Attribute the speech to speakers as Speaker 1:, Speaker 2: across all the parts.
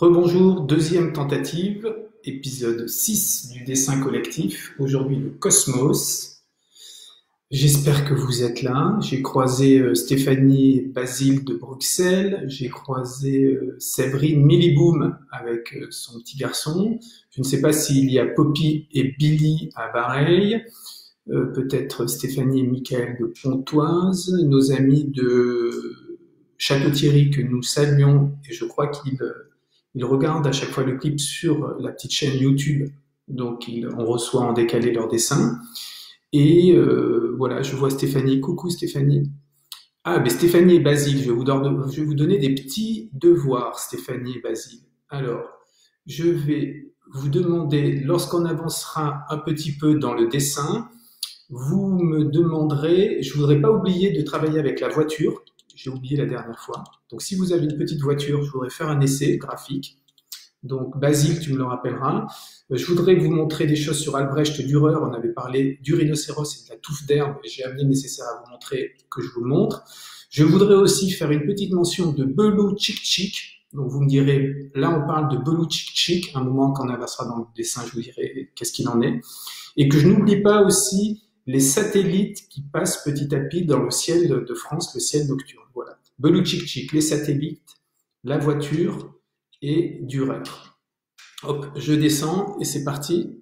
Speaker 1: Rebonjour, deuxième tentative, épisode 6 du dessin collectif. Aujourd'hui le cosmos. J'espère que vous êtes là. J'ai croisé Stéphanie et Basile de Bruxelles. J'ai croisé Séverine Milliboom avec son petit garçon. Je ne sais pas s'il y a Poppy et Billy à Bareilles. Peut-être Stéphanie et Michael de Pontoise. Nos amis de Château-Thierry que nous saluons et je crois qu'ils regardent à chaque fois le clip sur la petite chaîne YouTube, donc on reçoit en décalé leurs dessins. Et voilà, je vois Stéphanie. Coucou Stéphanie. Ah, mais Stéphanie et Basile, je vais vous donner des petits devoirs, Stéphanie et Basile. Alors, je vais vous demander, lorsqu'on avancera un petit peu dans le dessin, vous me demanderez, je voudrais pas oublier de travailler avec la voiture, j'ai oublié la dernière fois. Donc si vous avez une petite voiture, je voudrais faire un essai graphique. Donc Basile, tu me le rappelleras. Je voudrais vous montrer des choses sur Albrecht Dürer. On avait parlé du rhinocéros et de la touffe d'herbe. J'ai amené le nécessaire à vous montrer, que je vous le montre. Je voudrais aussi faire une petite mention de Belou Tchik Tchik. Donc vous me direz, là on parle de Belou Tchik Tchik. Un moment quand on avancera dans le dessin, je vous dirai qu'est-ce qu'il en est. Et que je n'oublie pas aussi les satellites qui passent petit à petit dans le ciel de France, le ciel nocturne. Voilà. Belou Tchik Tchik, les satellites, la voiture et Dürer. Hop, je descends et c'est parti.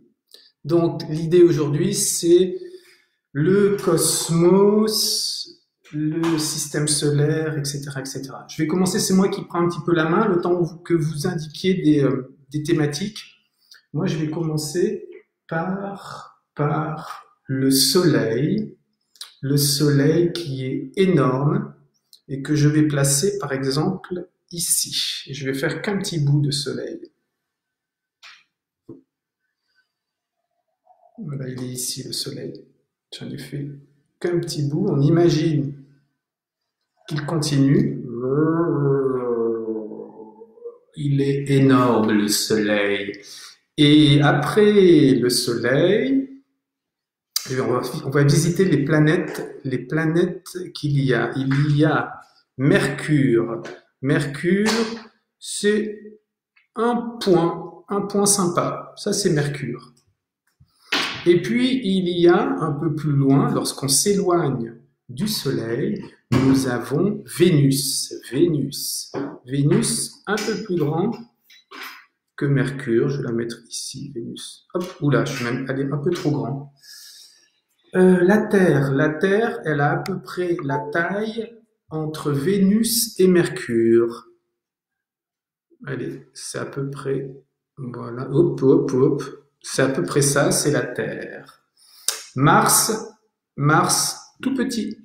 Speaker 1: Donc l'idée aujourd'hui, c'est le cosmos, le système solaire, etc., etc. Je vais commencer, c'est moi qui prends un petit peu la main, le temps que vous indiquiez des thématiques. Moi, je vais commencer par le soleil qui est énorme et que je vais placer, par exemple, ici. Et je vais faire qu'un petit bout de soleil. Voilà, il est ici le soleil. J'en ai fait qu'un petit bout. On imagine qu'il continue. Il est énorme le soleil. Et après le soleil, on va visiter les planètes qu'il y a. Il y a Mercure. Mercure, c'est un point sympa. Ça, c'est Mercure. Et puis, il y a un peu plus loin, lorsqu'on s'éloigne du Soleil, nous avons Vénus. Vénus, un peu plus grand que Mercure. Je vais la mettre ici, Vénus. Hop, oula, je suis même allé un peu trop grand. La Terre, elle a à peu près la taille entre Vénus et Mercure. Allez, c'est à peu près, voilà, hop, hop, hop. C'est à peu près ça, c'est la Terre. Mars, tout petit.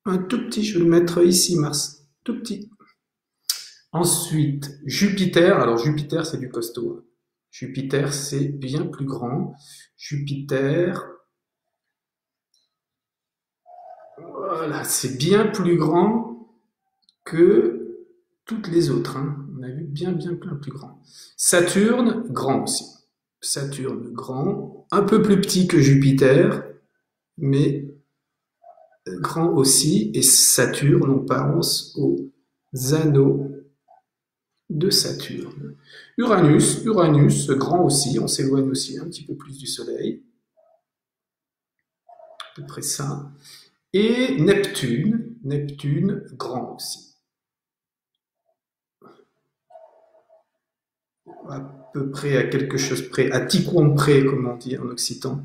Speaker 1: Un tout petit, je vais le mettre ici, Mars. Tout petit. Ensuite, Jupiter. Alors, Jupiter, c'est du costaud. Jupiter, c'est bien plus grand. Jupiter, voilà, c'est bien plus grand que toutes les autres. Hein. On a vu bien plus grand. Saturne, grand aussi. Saturne, grand, un peu plus petit que Jupiter, mais grand aussi. Et Saturne, on pense aux anneaux de Saturne. Uranus, grand aussi. On s'éloigne aussi un petit peu plus du Soleil. À peu près ça. Et Neptune, grand aussi. À peu près à quelque chose près, à tiquon près, comme on dit en occitan.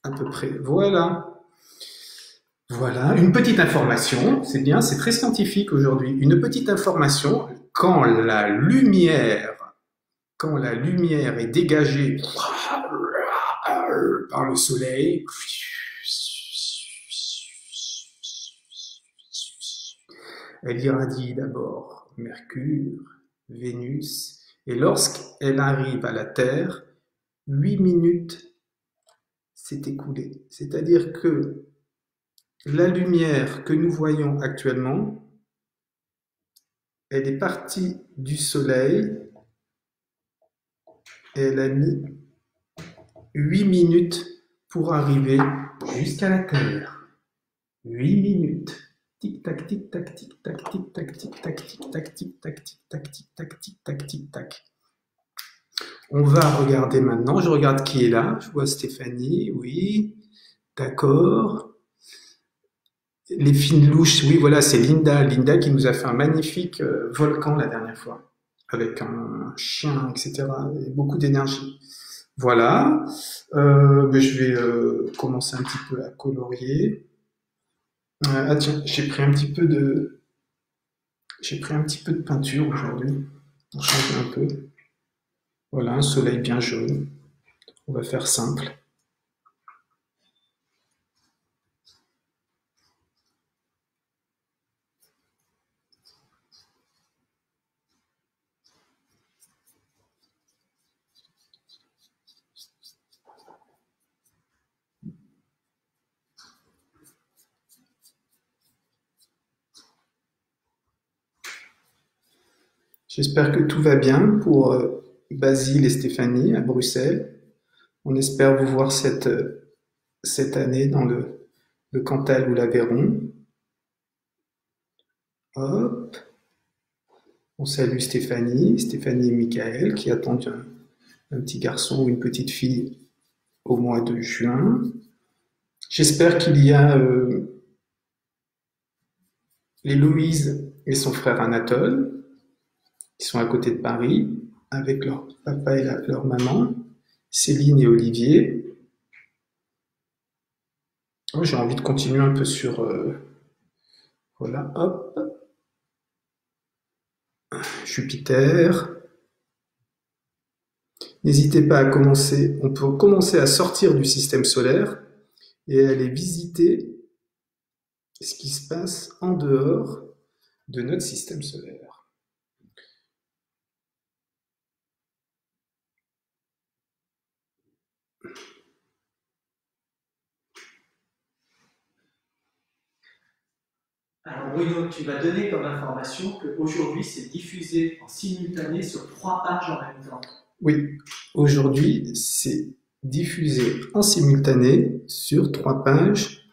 Speaker 1: À peu près. Voilà. Voilà, une petite information, c'est bien, c'est très scientifique aujourd'hui. Une petite information, quand la lumière est dégagée par le soleil, elle irradie d'abord Mercure, Vénus, et lorsqu'elle arrive à la Terre, 8 minutes s'est écoulé. C'est-à-dire que la lumière que nous voyons actuellement, elle est partie du Soleil et elle a mis 8 minutes pour arriver jusqu'à la Terre. 8 minutes. Tic tac, tic tac, tic tac, tic tac, tic tac, tic tac, tic tac, tic tac, tic tac, tic tac, tic tac. On va regarder maintenant. Je regarde qui est là. Je vois Stéphanie, oui. D'accord. Les fines louches, oui, voilà, c'est Linda. Linda qui nous a fait un magnifique volcan la dernière fois, avec un chien, etc. Et beaucoup d'énergie. Voilà. Je vais commencer un petit peu à colorier. Ah tiens, j'ai pris un petit peu de peinture aujourd'hui pour changer un peu. Voilà, un soleil bien jaune. On va faire simple. J'espère que tout va bien pour Basile et Stéphanie à Bruxelles. On espère vous voir cette année dans le Cantal ou l'Aveyron. Hop. On salue Stéphanie et Michael qui attendent un petit garçon ou une petite fille au mois de juin. J'espère qu'il y a Héloïse et son frère Anatole qui sont à côté de Paris avec leur papa et leur maman, Céline et Olivier. Oh, j'ai envie de continuer un peu sur... voilà, hop. Jupiter. N'hésitez pas à commencer, on peut commencer à sortir du système solaire et aller visiter ce qui se passe en dehors de notre système solaire.
Speaker 2: Alors Bruno, tu vas donner comme information qu'aujourd'hui c'est diffusé en simultané sur 3 pages en même temps.
Speaker 1: Oui, aujourd'hui c'est diffusé en simultané sur 3 pages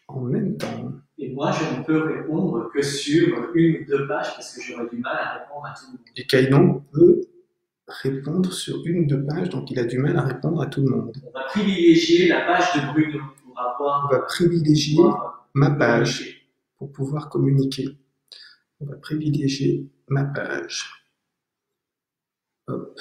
Speaker 1: en même temps.
Speaker 2: Et moi je ne peux répondre que sur 1 ou 2 pages parce que j'aurais du mal à répondre à tout le monde.
Speaker 1: Et Kainon peut répondre sur 1 ou 2 pages, donc il a du mal à répondre à tout le monde.
Speaker 2: On va privilégier la page de Bruno pour avoir...
Speaker 1: On va privilégier ma page pour pouvoir communiquer. On va privilégier ma page. Hop.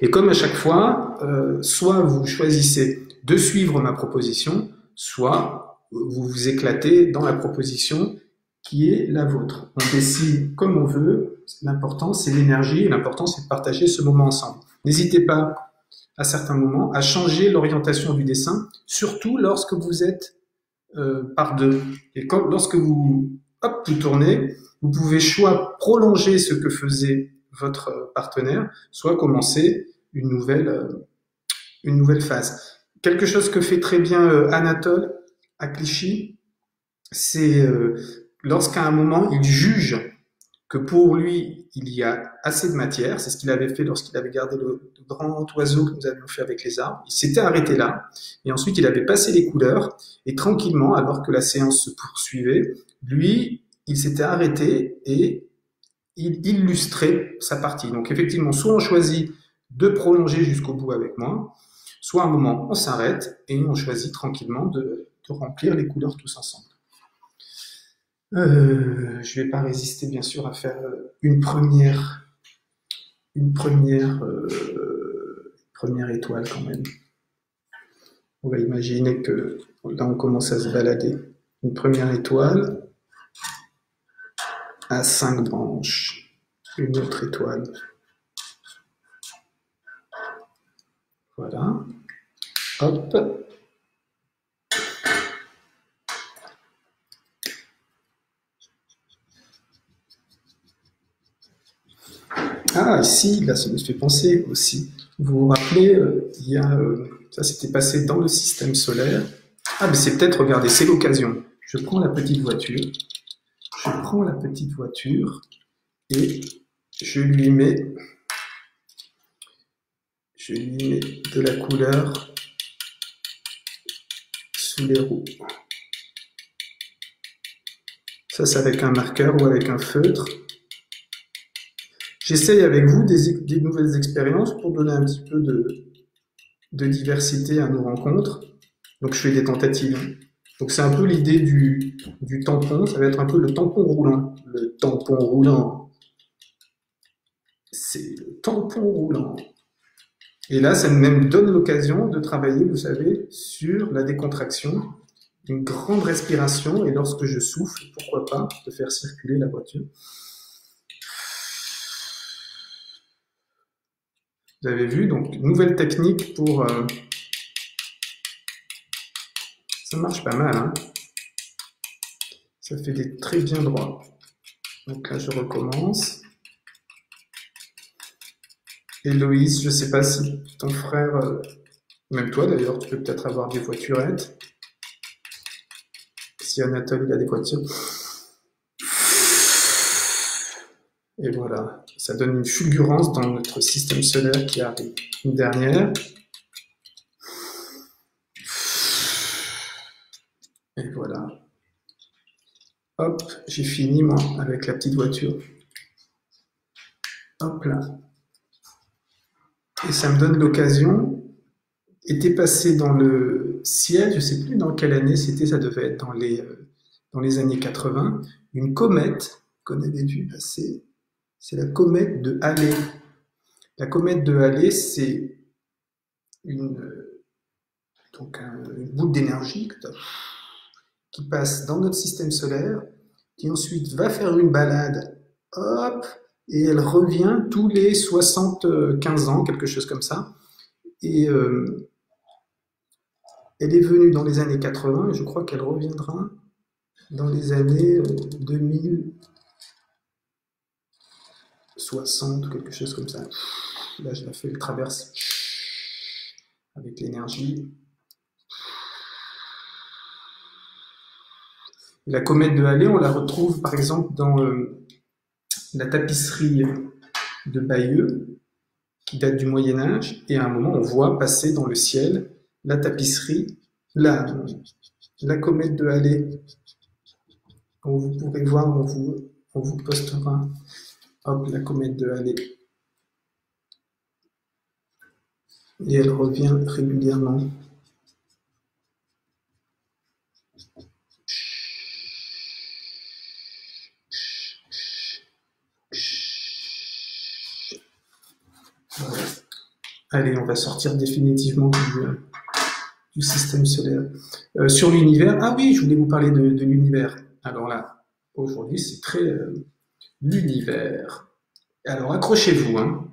Speaker 1: Et comme à chaque fois, soit vous choisissez de suivre ma proposition, soit vous vous éclatez dans la proposition qui est la vôtre. On décide comme on veut, l'important c'est l'énergie, et l'important c'est de partager ce moment ensemble. N'hésitez pas à certains moments à changer l'orientation du dessin, surtout lorsque vous êtes par deux. Et lorsque vous tournez, vous pouvez soit prolonger ce que faisait votre partenaire, soit commencer une nouvelle phase. Quelque chose que fait très bien Anatole à Clichy, c'est lorsqu'à un moment il juge que pour lui il y a assez de matière, c'est ce qu'il avait fait lorsqu'il avait gardé le grand oiseau que nous avions fait avec les arbres, il s'était arrêté là, et ensuite il avait passé les couleurs, et tranquillement, alors que la séance se poursuivait, lui, il s'était arrêté et il illustrait sa partie. Donc effectivement, soit on choisit de prolonger jusqu'au bout avec moi, soit à un moment on s'arrête et on choisit tranquillement de remplir les couleurs tous ensemble. Je vais pas résister bien sûr à faire une première étoile quand même. On va imaginer que là on commence à se balader. Une première étoile à 5 branches. Une autre étoile. Voilà. Hop. Ah, ici, là, ça me fait penser aussi. Vous vous rappelez, il y a, ça s'était passé dans le système solaire. Ah, mais c'est peut-être, regardez, c'est l'occasion. Je prends la petite voiture et je lui mets de la couleur sous les roues. Ça, c'est avec un marqueur ou avec un feutre. J'essaye avec vous des nouvelles expériences pour donner un petit peu de diversité à nos rencontres. Donc, je fais des tentatives. Donc, c'est un peu l'idée du tampon. Ça va être un peu le tampon roulant. Le tampon roulant. C'est le tampon roulant. Et là, ça me donne l'occasion de travailler, vous savez, sur la décontraction, une grande respiration, et lorsque je souffle, pourquoi pas, de faire circuler la voiture. Vous avez vu, donc, nouvelle technique pour... ça marche pas mal, hein. Ça fait des traits bien droits. Donc là, je recommence. Héloïse, je ne sais pas si ton frère, même toi d'ailleurs, tu peux peut-être avoir des voiturettes. Si Anatole il a des voitures. Et voilà, ça donne une fulgurance dans notre système solaire qui arrive. Une dernière. Et voilà. Hop, j'ai fini moi avec la petite voiture. Hop là. Et ça me donne l'occasion, était passé dans le ciel, je ne sais plus dans quelle année c'était, ça devait être dans les années 80, une comète qu'on avait vu passer, c'est la comète de Halley. La comète de Halley, c'est une boule d'énergie qui passe dans notre système solaire, qui ensuite va faire une balade, hop, et elle revient tous les 75 ans, quelque chose comme ça. Et elle est venue dans les années 80, et je crois qu'elle reviendra dans les années 2060, quelque chose comme ça. Là, je la fais le traverse avec l'énergie. La comète de Halley, on la retrouve par exemple dans la tapisserie de Bayeux, qui date du Moyen-Âge, et à un moment, on voit passer dans le ciel la tapisserie, la comète de Halley. Vous pourrez voir, on vous postera. Hop, la comète de Halley. Et elle revient régulièrement. Voilà. Allez, on va sortir définitivement du système solaire. Sur l'univers, ah oui, je voulais vous parler de l'univers. Alors là, aujourd'hui, c'est très l'univers. Alors, accrochez-vous, hein.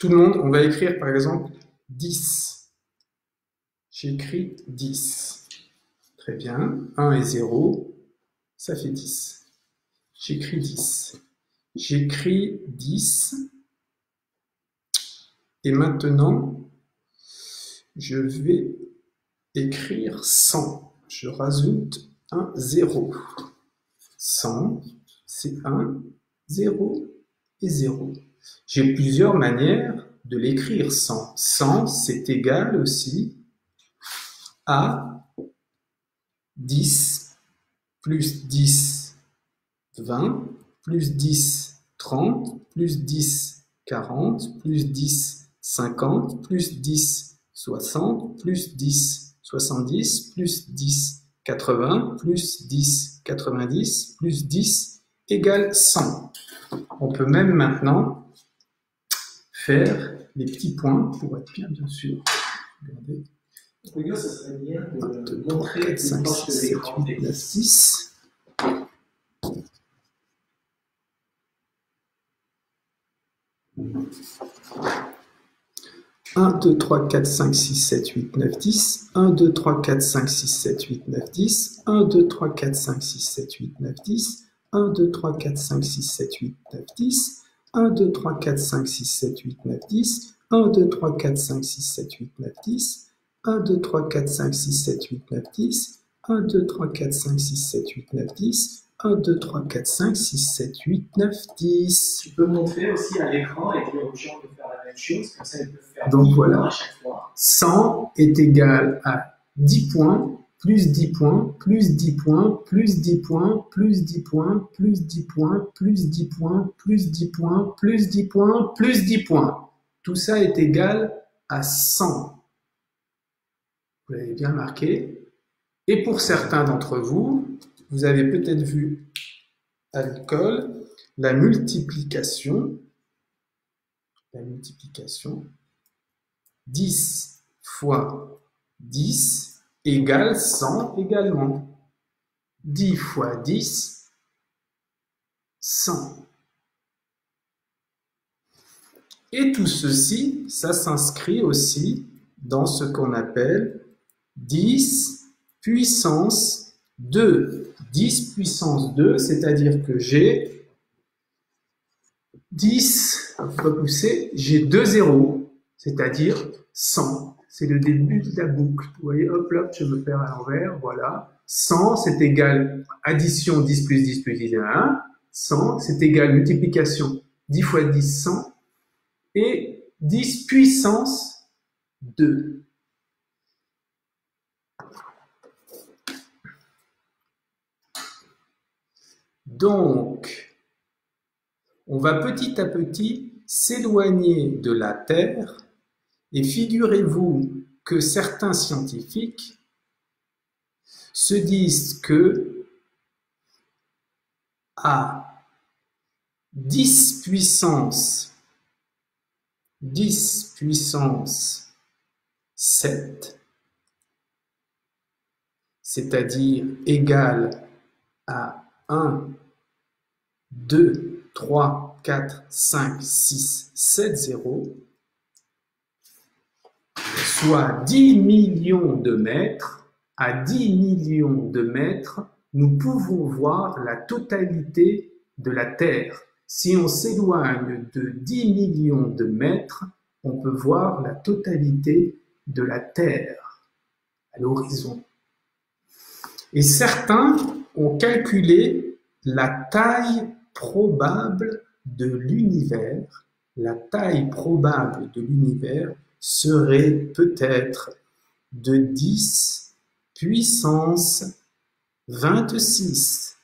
Speaker 1: Tout le monde, on va écrire par exemple 10. J'ai écrit 10. Très bien. 1 et 0, ça fait 10. J'écris 10. J'écris 10. Et maintenant, je vais écrire 100. Je rajoute un 0. 100, c'est 1, 0 et 0. J'ai plusieurs manières de l'écrire 100. 100, c'est égal aussi à 10, plus 10, 20, plus 10, 30, plus 10, 40, plus 10, 50, plus 10, 60, plus 10, 70, plus 10, 80, plus 10, 90, plus 10, égale 100. On peut même maintenant faire les petits points pour être bien sûr. Regardez.
Speaker 2: Pour ça serait bien de
Speaker 1: 1, 2, 3,
Speaker 2: montrer
Speaker 1: 4, 5, 6, 7, 8, 9, 10. 1, 2, 3, 4, 5, 6, 7, 8, 9, 10. 1, 2, 3, 4, 5, 6, 7, 8, 9, 10. 1, 2, 3, 4, 5, 6, 7, 8, 9, 10. 1, 2, 3, 4, 5, 6, 7, 8, 9, 10. 1, 2, 3, 4, 5, 6, 7, 8, 9, 10. 1, 2, 3, 4, 5, 6, 7, 8, 9, 10. 1, 2, 3, 4, 5, 6, 7, 8, 9, 10. 1, 2, 3, 4, 5, 6, 7, 8, 9, 10. 1, 2, 3, 4, 5, 6, 7, 8, 9, 10.
Speaker 2: Tu peux montrer aussi à l'écran et dire aux gens de faire la même chose, comme ça ils peuvent faire
Speaker 1: donc
Speaker 2: 10
Speaker 1: voilà.
Speaker 2: points à chaque fois.
Speaker 1: 100 est égal à 10 points plus 10 points, plus 10 points, plus 10 points, plus 10 points, plus 10 points, plus 10 points, plus 10 points, plus 10 points, plus 10 points. Tout ça est égal à 100. Vous l'avez bien marqué. Et pour certains d'entre vous, vous avez peut-être vu à l'école la multiplication. 10 fois 10 égale 100 également. 10 fois 10, 100. Et tout ceci, ça s'inscrit aussi dans ce qu'on appelle 10 puissance 2. 10 puissance 2, c'est-à-dire que j'ai 10 fois poussé, j'ai 2 zéros, c'est-à-dire 100. C'est le début de la boucle. Vous voyez, hop là, je me perds à l'envers, voilà. 100, c'est égal addition 10 plus 10 plus 10, 1. 100, c'est égal multiplication 10 fois 10, 100. Et 10 puissance 2. Donc, on va petit à petit s'éloigner de la Terre et figurez-vous que certains scientifiques se disent que à 10 puissance 7, c'est-à-dire égal à 1, 2, 3, 4, 5, 6, 7 zéros, soit 10 millions de mètres. À 10 millions de mètres, nous pouvons voir la totalité de la Terre. Si on s'éloigne de 10 millions de mètres, on peut voir la totalité de la Terre à l'horizon. Et certains ont calculé la taille probable de l'univers. La taille probable de l'univers serait peut-être de 10 puissance 26.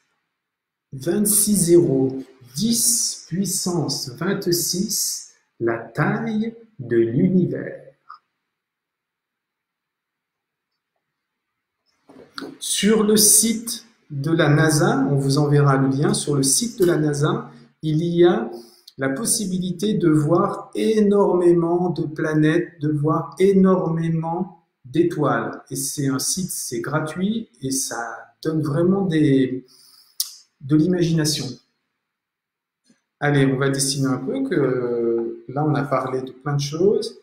Speaker 1: 26 zéros. 10 puissance 26, la taille de l'univers. Sur le site de la NASA, on vous enverra le lien, sur le site de la NASA, il y a la possibilité de voir énormément de planètes, de voir énormément d'étoiles. Et c'est un site, c'est gratuit et ça donne vraiment de l'imagination. Allez, on va dessiner un peu, que là on a parlé de plein de choses.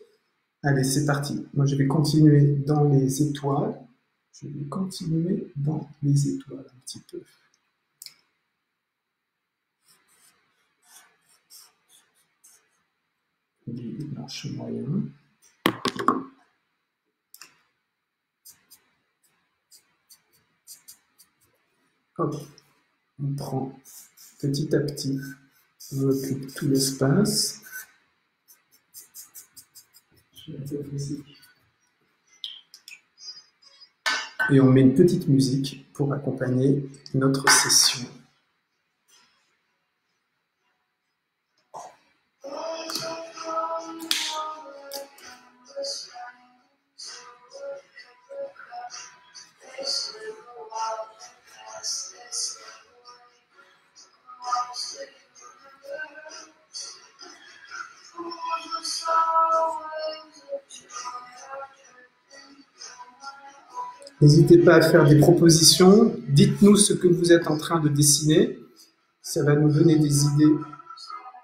Speaker 1: Allez, c'est parti. Moi je vais continuer dans les étoiles. Je vais continuer dans les étoiles un petit peu. Les blanches moyennes. Hop, on prend petit à petit, on occupe tout l'espace. Et on met une petite musique pour accompagner notre session. N'hésitez pas à faire des propositions. Dites-nous ce que vous êtes en train de dessiner. Ça va nous donner des idées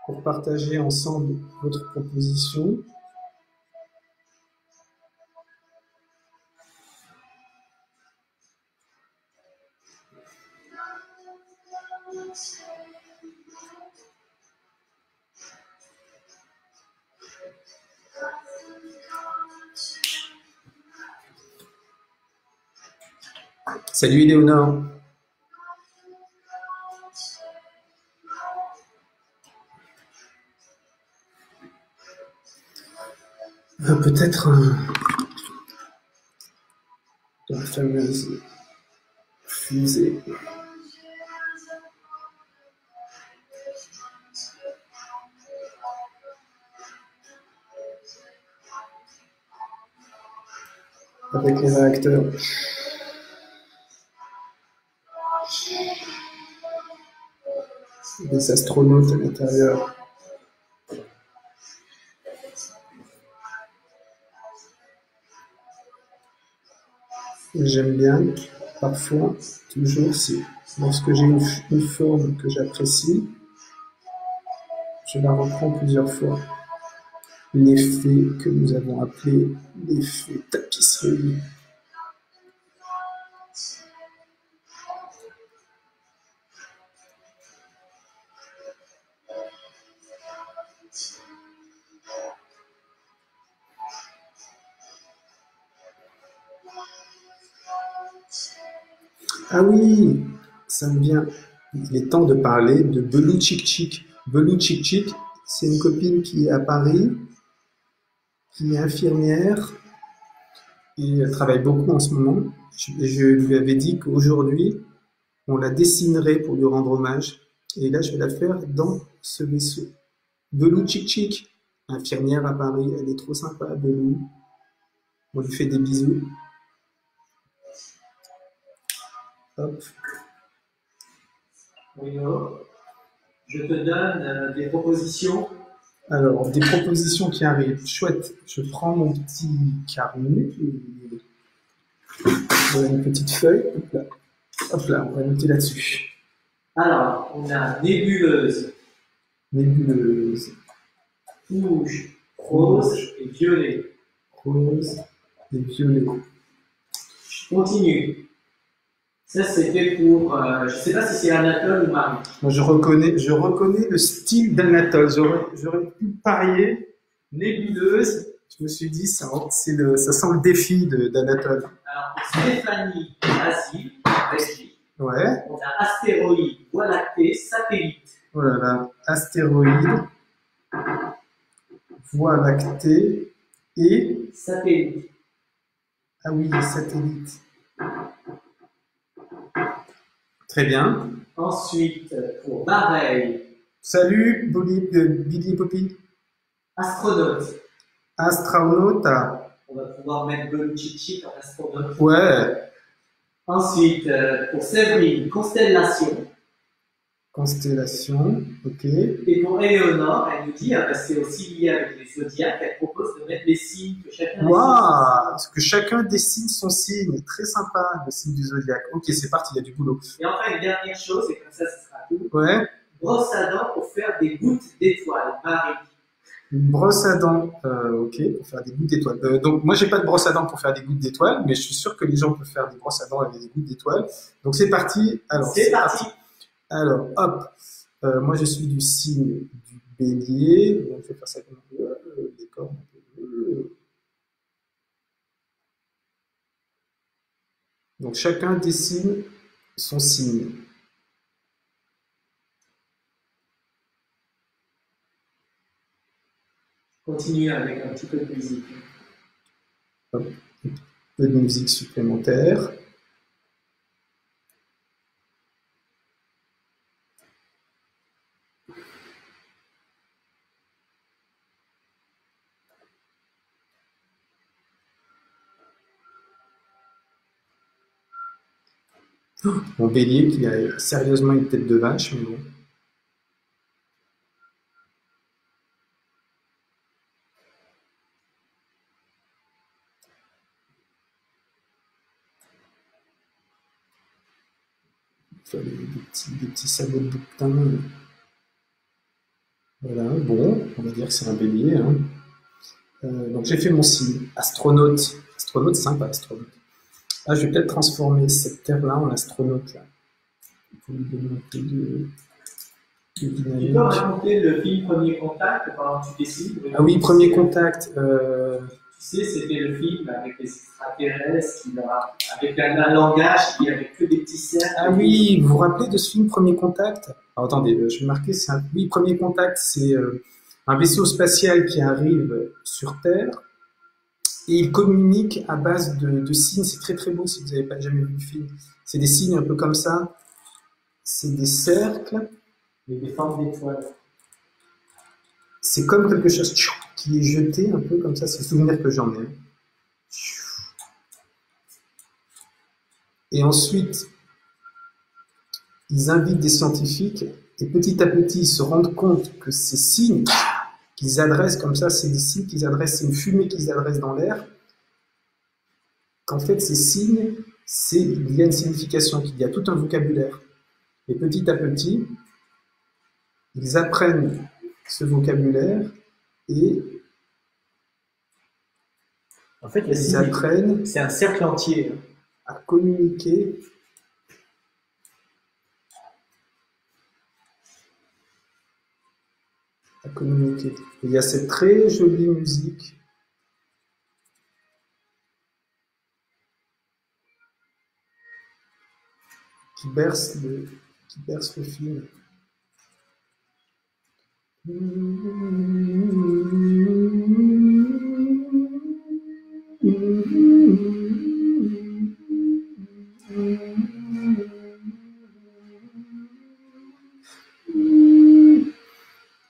Speaker 1: pour partager ensemble votre proposition. Salut Éléonore. Peut-être La fameuse fusée. Avec les réacteurs. Des astronautes à l'intérieur. J'aime bien, parfois, toujours, lorsque j'ai une forme que j'apprécie, je la reprends plusieurs fois. L'effet que nous avons appelé l'effet tapisserie. Ah oui, ça me vient. Il est temps de parler de Belou Chic Chic. Belou Chic Chic, c'est une copine qui est à Paris, qui est infirmière et elle travaille beaucoup en ce moment. Je lui avais dit qu'aujourd'hui, on la dessinerait pour lui rendre hommage. Et là, je vais la faire dans ce vaisseau. Belou Chic Chic, infirmière à Paris, elle est trop sympa, Belou. On lui fait des bisous. Hop.
Speaker 2: Bruno, je te donne des propositions.
Speaker 1: Alors, des propositions qui arrivent. Chouette, je prends mon petit carnet. Voilà une petite feuille. Hop là, on va noter là-dessus.
Speaker 2: Alors, on a nébuleuse.
Speaker 1: Nébuleuse.
Speaker 2: Rouge, rose et violet.
Speaker 1: Rose et violet.
Speaker 2: Je continue. Ça, c'était pour, je ne sais pas si c'est Anatole ou Marie.
Speaker 1: Moi, je reconnais le style d'Anatole. J'aurais pu parier nébuleuse. Je me suis dit, ça sent le défi d'Anatole.
Speaker 2: Alors, pour Stéphanie, Basile, Belgique.
Speaker 1: Ouais.
Speaker 2: On a astéroïde, voie lactée, satellite.
Speaker 1: Oh là là, astéroïde, voie lactée et
Speaker 2: satellite.
Speaker 1: Ah oui, satellite. Très bien.
Speaker 2: Ensuite, pour Bareil.
Speaker 1: Salut, Billy Poppy.
Speaker 2: Astronaute.
Speaker 1: Astronaute.
Speaker 2: On va pouvoir mettre Bellucci en astronaute.
Speaker 1: Ouais.
Speaker 2: Ensuite, pour Séverine, constellation.
Speaker 1: Constellation, ok.
Speaker 2: Et pour Éléonore, elle nous dit, c'est aussi lié avec les zodiacs, elle propose de mettre les signes que chacun dessine.
Speaker 1: Waouh, que chacun dessine son signe. Très sympa, le signe du zodiaque. Ok, c'est parti, il y a du boulot.
Speaker 2: Et enfin, une dernière chose, et comme ça, ce sera tout.
Speaker 1: Ouais.
Speaker 2: Brosse à dents pour faire des gouttes d'étoiles. Marie.
Speaker 1: Une brosse à dents, ok, pour faire des gouttes d'étoiles. Donc, moi, j'ai pas de brosse à dents pour faire des gouttes d'étoiles, mais je suis sûr que les gens peuvent faire des brosses à dents avec des gouttes d'étoiles. Donc, c'est parti. Alors,
Speaker 2: c'est parti.
Speaker 1: Alors, hop. Moi, je suis du signe du bélier. Donc, je vais faire ça comme les cornes. Donc, chacun dessine son signe.
Speaker 2: Continue avec un petit peu de musique.
Speaker 1: Hop. Un peu de musique supplémentaire. Mon bélier qui a sérieusement une tête de vache, mais bon. Faire des petits sabots de boutin. Voilà, bon, on va dire que c'est un bélier. Hein. Donc j'ai fait mon signe. Astronaute. Astronaute, sympa, astronaute. Ah, je vais peut-être transformer cette terre-là en astronaute. Là. Pour lui donner un peu de dynamique.
Speaker 2: Tu peux raconter le film Premier Contact pendant que tu dessines?
Speaker 1: Ah oui, Premier Contact.
Speaker 2: Tu sais, c'était le film avec les extraterrestres, avec un langage qui avait que des petits cercles.
Speaker 1: Ah oui, vous vous rappelez de ce film Premier Contact? Alors, attendez, je vais marquer, oui, Premier Contact, c'est un vaisseau spatial qui arrive sur Terre Et ils communiquent à base de signes. C'est très très beau si vous n'avez pas jamais vu le film. C'est des signes un peu comme ça. C'est des cercles.
Speaker 2: Et des formes d'étoiles.
Speaker 1: C'est comme quelque chose qui est jeté un peu comme ça. C'est le souvenir que j'en ai. Et ensuite, ils invitent des scientifiques et petit à petit, ils se rendent compte que ces signes qu'ils adressent comme ça, c'est des signes qu'ils adressent, c'est une fumée qu'ils adressent dans l'air, qu'en fait, ces signes, il y a une signification, qu'il y a tout un vocabulaire. Et petit à petit, ils apprennent ce vocabulaire et
Speaker 2: en fait,
Speaker 1: ils apprennent
Speaker 2: c'est un cercle entier
Speaker 1: à communiquer. Et il y a cette très jolie musique qui berce le film.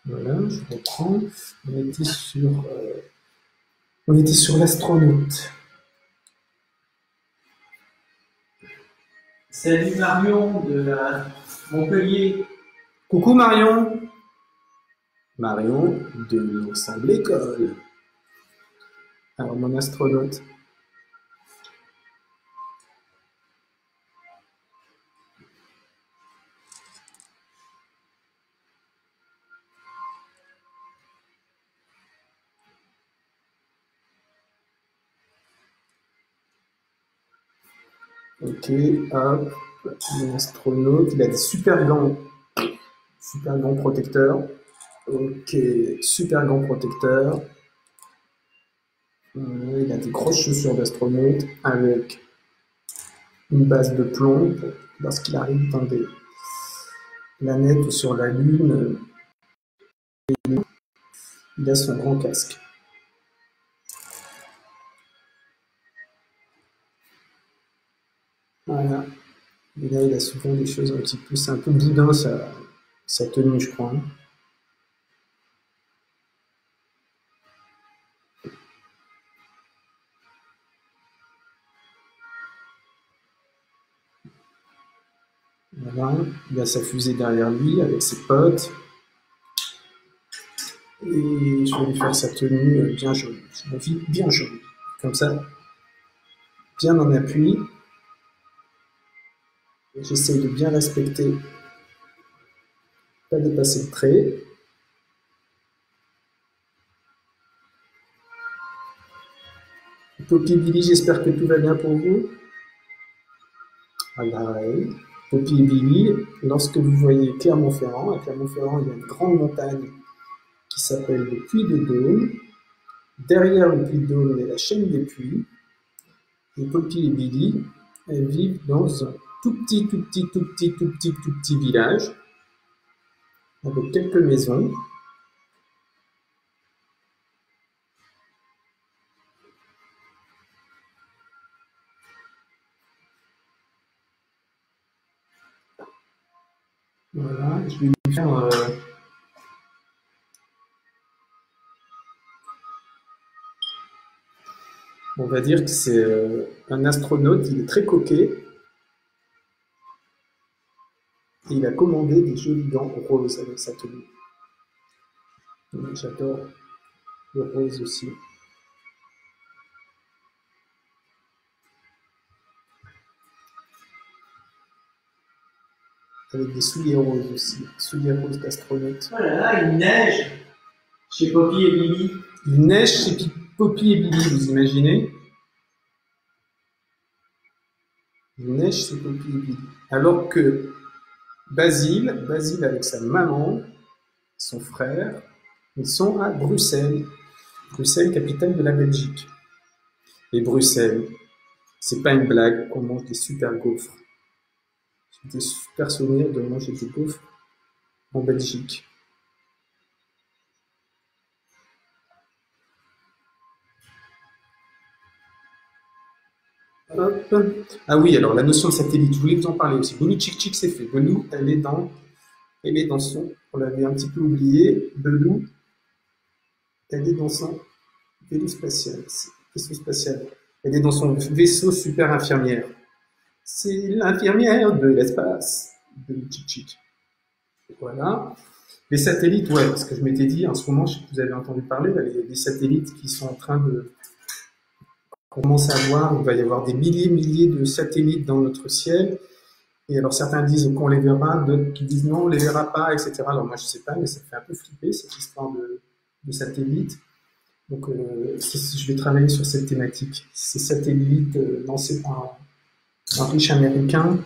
Speaker 1: Voilà, je reprends. On était sur l'astronaute.
Speaker 2: Salut Marion de Montpellier.
Speaker 1: Coucou Marion. Marion de l'ensemble école. Alors mon astronaute. Ok, hop, mon astronaute, il a des super gants protecteurs. Ok, super gants protecteurs. Il a des grosses chaussures d'astronaute avec une base de plomb lorsqu'il arrive dans des planètes ou sur la Lune. Il a son grand casque. Voilà. Et là, il a souvent des choses un petit peu... C'est un peu bidon, sa tenue, je crois. Voilà. Il a sa fusée derrière lui avec ses potes. Et je vais lui faire sa tenue bien jolie. Son vie bien jolie. Comme ça, bien en appui. J'essaie de bien respecter, pas dépasser le trait. Poppy et Billy, j'espère que tout va bien pour vous. Voilà. Poppy et Billy, lorsque vous voyez Clermont-Ferrand, à Clermont-Ferrand, il y a une grande montagne qui s'appelle le Puy de Dôme. Derrière le Puy de Dôme, il y a la chaîne des puits. Et Poppy et Billy, elles vivent dans un tout petit village avec quelques maisons. Voilà, je vais lui faire on va dire que c'est un astronaute, il est très coquet. Et il a commandé des jolis gants roses avec sa tenue. J'adore le rose aussi. Avec des souliers roses aussi, souliers roses d'astronaute.
Speaker 2: Oh là là, il neige chez Poppy et Billy.
Speaker 1: Il neige chez Poppy et Billy, vous imaginez? Il neige chez Poppy et Billy. Alors que Basile avec sa maman, son frère, ils sont à Bruxelles. Bruxelles, capitale de la Belgique. Et Bruxelles, c'est pas une blague qu'on mange des super gaufres. J'ai des super souvenirs de manger des gaufres en Belgique. Hop. Ah oui, alors la notion de satellite, je voulais vous en parler aussi. Belou Tchik Tchik, c'est fait. Belou, elle est dans son, on l'avait un petit peu oublié, Belou, elle est dans son vaisseau spatial. Elle est dans son vaisseau super infirmière. C'est l'infirmière de l'espace, Belou Tchik Tchik. Voilà. Les satellites, ouais, parce que je m'étais dit, en ce moment, je sais que vous avez entendu parler, là, les satellites qui sont en train de commencer à voir, il va y avoir des milliers de satellites dans notre ciel. Et alors certains disent qu'on les verra, d'autres qui disent non, on les verra pas, etc. Alors moi je sais pas, mais ça me fait un peu flipper cette histoire de satellites. Donc je vais travailler sur cette thématique. Ces satellites lancés par un riche américain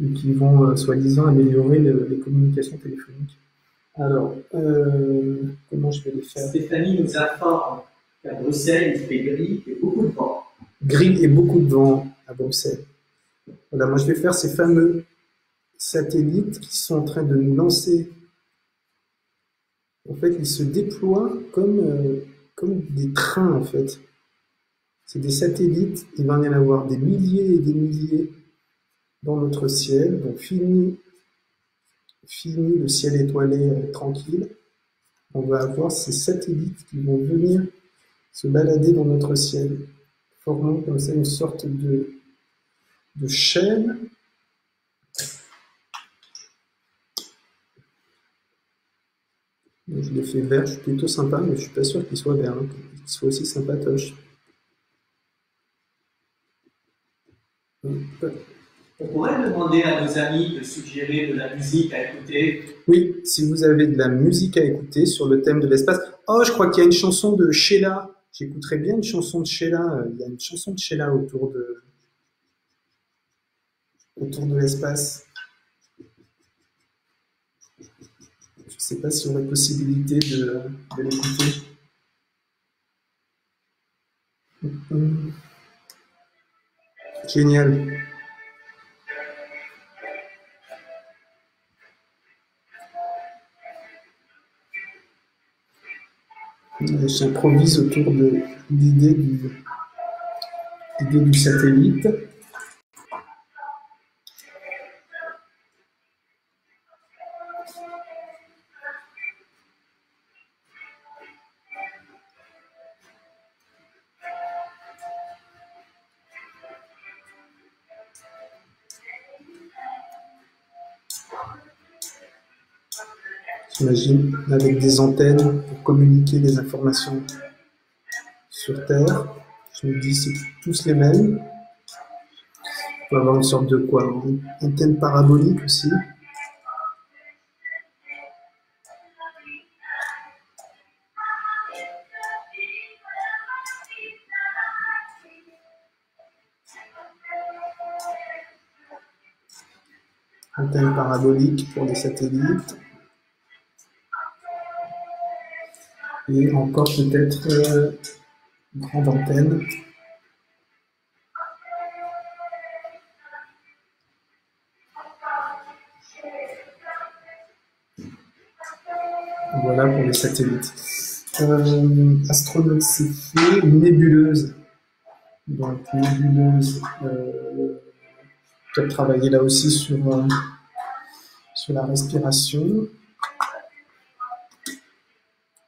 Speaker 1: et qui vont soi-disant améliorer les communications téléphoniques. Alors, comment je vais les faire?
Speaker 2: Stéphanie nous informe qu'à Bruxelles, il fait gris et beaucoup de vent.
Speaker 1: Gris et beaucoup de vent à Bruxelles. Voilà, moi je vais faire ces fameux satellites qui sont en train de nous lancer. En fait, ils se déploient comme des trains, en fait. C'est des satellites, il va y en avoir des milliers et des milliers dans notre ciel. Donc, fini le ciel étoilé tranquille. On va avoir ces satellites qui vont venir se balader dans notre ciel, formant comme ça une sorte de chaîne. Je l'ai fait vert, je suis plutôt sympa, mais je suis pas sûr qu'il soit vert, hein, qu'il soit aussi sympatoche.
Speaker 2: On pourrait demander à nos amis de suggérer de la musique à écouter.
Speaker 1: Oui, si vous avez de la musique à écouter sur le thème de l'espace. Oh, je crois qu'il y a une chanson de Sheila. J'écouterais bien une chanson de Sheila. Il y a une chanson de Sheila autour de l'espace. Je ne sais pas si on a possibilité de l'écouter. Génial. J'improvise autour de l'idée du satellite. J'imagine avec des antennes pour communiquer les informations sur Terre. Je me dis c'est tous les mêmes. On peut avoir une sorte de quoi? Une antenne parabolique aussi. Antenne parabolique pour les satellites. Et encore peut-être une grande antenne. Voilà pour les satellites. Astronaute, c'est fait. Une nébuleuse. Donc, nébuleuse. Peut-être travailler là aussi sur la respiration.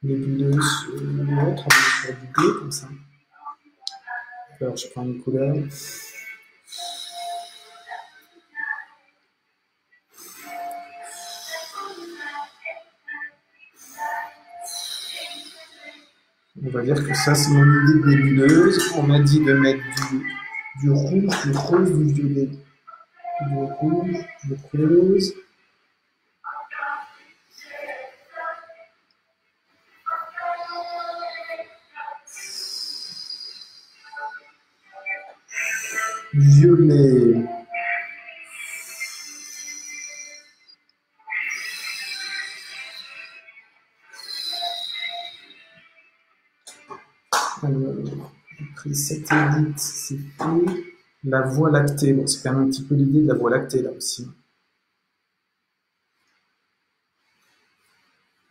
Speaker 1: Nébuleuse, ouais, travailler sur du bleu comme ça. Alors, je prends une couleur. On va dire que ça, c'est mon idée de nébuleuse. On m'a dit de mettre du rouge, du rose, du violet. Du rouge, du rose. Violet. Alors, après satellite, c'est fait. La Voie lactée, bon, c'est quand même un petit peu l'idée de la Voie lactée là aussi.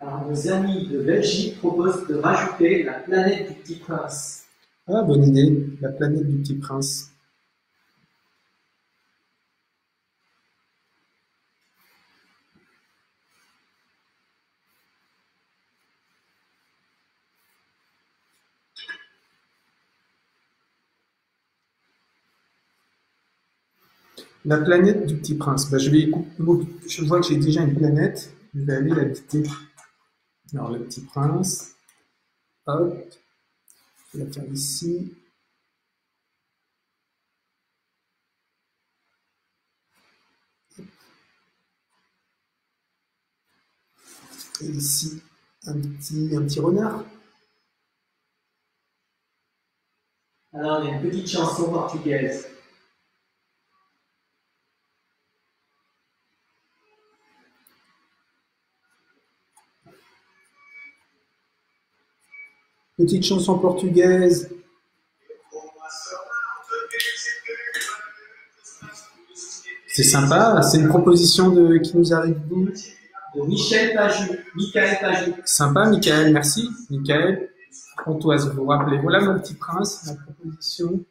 Speaker 2: Alors, nos amis de Belgique proposent de rajouter la planète du Petit Prince.
Speaker 1: Ah, bonne idée, la planète du Petit Prince. La planète du Petit Prince. Bah, je vois que j'ai déjà une planète. Je vais aller l'habiter. Alors, le Petit Prince. Hop. Je vais la faire ici. Et ici, un petit renard.
Speaker 2: Alors, il y a une petite chanson portugaise.
Speaker 1: Petite chanson portugaise. C'est sympa, c'est une proposition qui nous arrive d'où?
Speaker 2: De Michael Pajou.
Speaker 1: Sympa, Michael, merci. Michael, Pontoise, vous vous rappelez. Voilà mon petit prince, la proposition.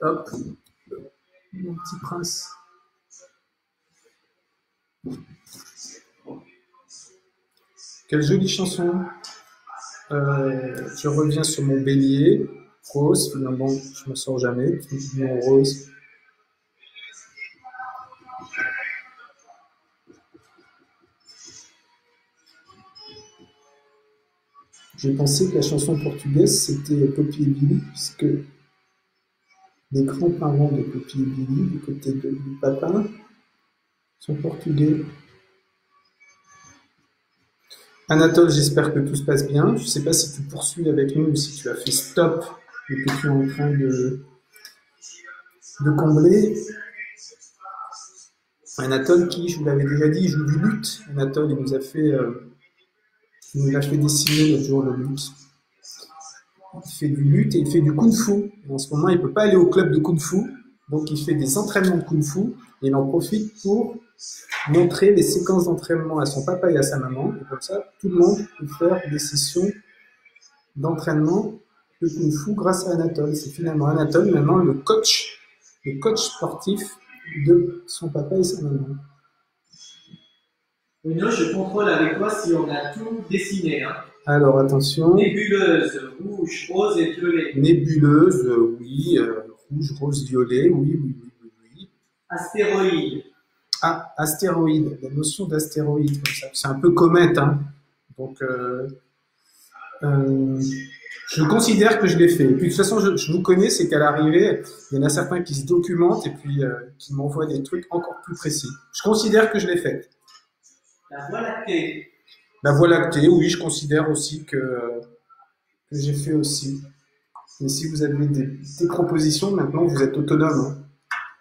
Speaker 1: Hop, mon petit prince. Quelle jolie chanson. Je reviens sur mon bélier. Rose, finalement, je ne m'en sors jamais. Mon rose. J'ai pensé que la chanson portugaise, c'était Poppy et Billy, puisque les grands-parents de Poppy et Billy, du côté du papa, sont portugais. Anatole, j'espère que tout se passe bien. Je ne sais pas si tu poursuis avec nous ou si tu as fait stop et que tu es en train de combler. Anatole qui, je vous l'avais déjà dit, joue du luth. Anatole, il nous a fait dessiner l'autre jour le luth. Il fait du luth et il fait du kung-fu. En ce moment, il ne peut pas aller au club de kung-fu, donc il fait des entraînements de kung-fu et il en profite pour montrer les séquences d'entraînement à son papa et à sa maman. Et comme ça, tout le monde peut faire des sessions d'entraînement de kung-fu grâce à Anatole. C'est finalement Anatole maintenant le coach sportif de son papa et sa maman.
Speaker 2: Bruno, je contrôle avec toi si on a tout dessiné. Hein.
Speaker 1: Alors attention.
Speaker 2: Nébuleuse, rouge, rose et violet.
Speaker 1: Nébuleuse, oui. Rouge, rose, violet, oui.
Speaker 2: Astéroïde.
Speaker 1: Ah, astéroïde, la notion d'astéroïde, comme ça. C'est un peu comète, hein. Donc, je considère que je l'ai fait. Et puis, de toute façon, je vous connais, c'est qu'à l'arrivée, il y en a certains qui se documentent et puis qui m'envoient des trucs encore plus précis. Je considère que je l'ai fait.
Speaker 2: La Voie lactée.
Speaker 1: La Voie lactée, oui, je considère aussi que j'ai fait aussi. Mais si vous avez des propositions, maintenant, vous êtes autonome. Hein.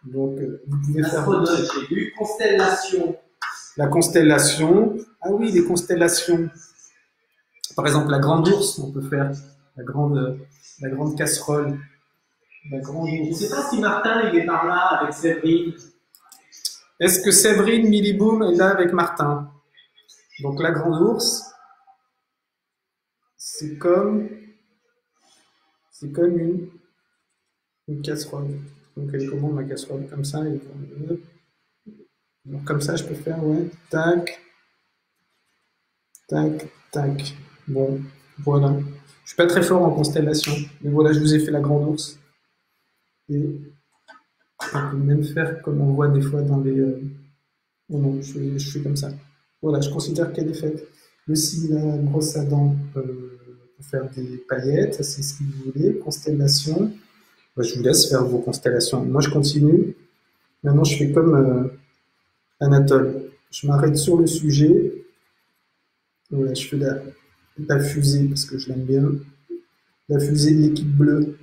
Speaker 1: Donc, vous pouvez faire.
Speaker 2: Astronaute, j'ai lu constellation.
Speaker 1: La constellation. Ah oui, les constellations. Par exemple, la grande ours, on peut faire la grande casserole. La grande ours.
Speaker 2: Je ne sais pas si Martin il est par là avec Séverine.
Speaker 1: Est-ce que Séverine Milliboum est là avec Martin? Donc la grande ours, c'est comme une casserole. Donc elle commande ma casserole comme ça. Donc comme ça, je peux faire, ouais, tac, tac, tac. Bon, voilà. Je suis pas très fort en constellation, mais voilà, je vous ai fait la grande ours. Et on peut même faire comme on voit des fois dans les... Oh non, je fais comme ça. Voilà, je considère qu'elle est faite. Aussi, la brosse à dents pour faire des paillettes, ça c'est ce que vous voulez. Constellation. Bah, je vous laisse faire vos constellations. Moi, je continue. Maintenant, je fais comme Anatole. Je m'arrête sur le sujet. Voilà, je fais la fusée parce que je l'aime bien. La fusée de l'équipe bleue.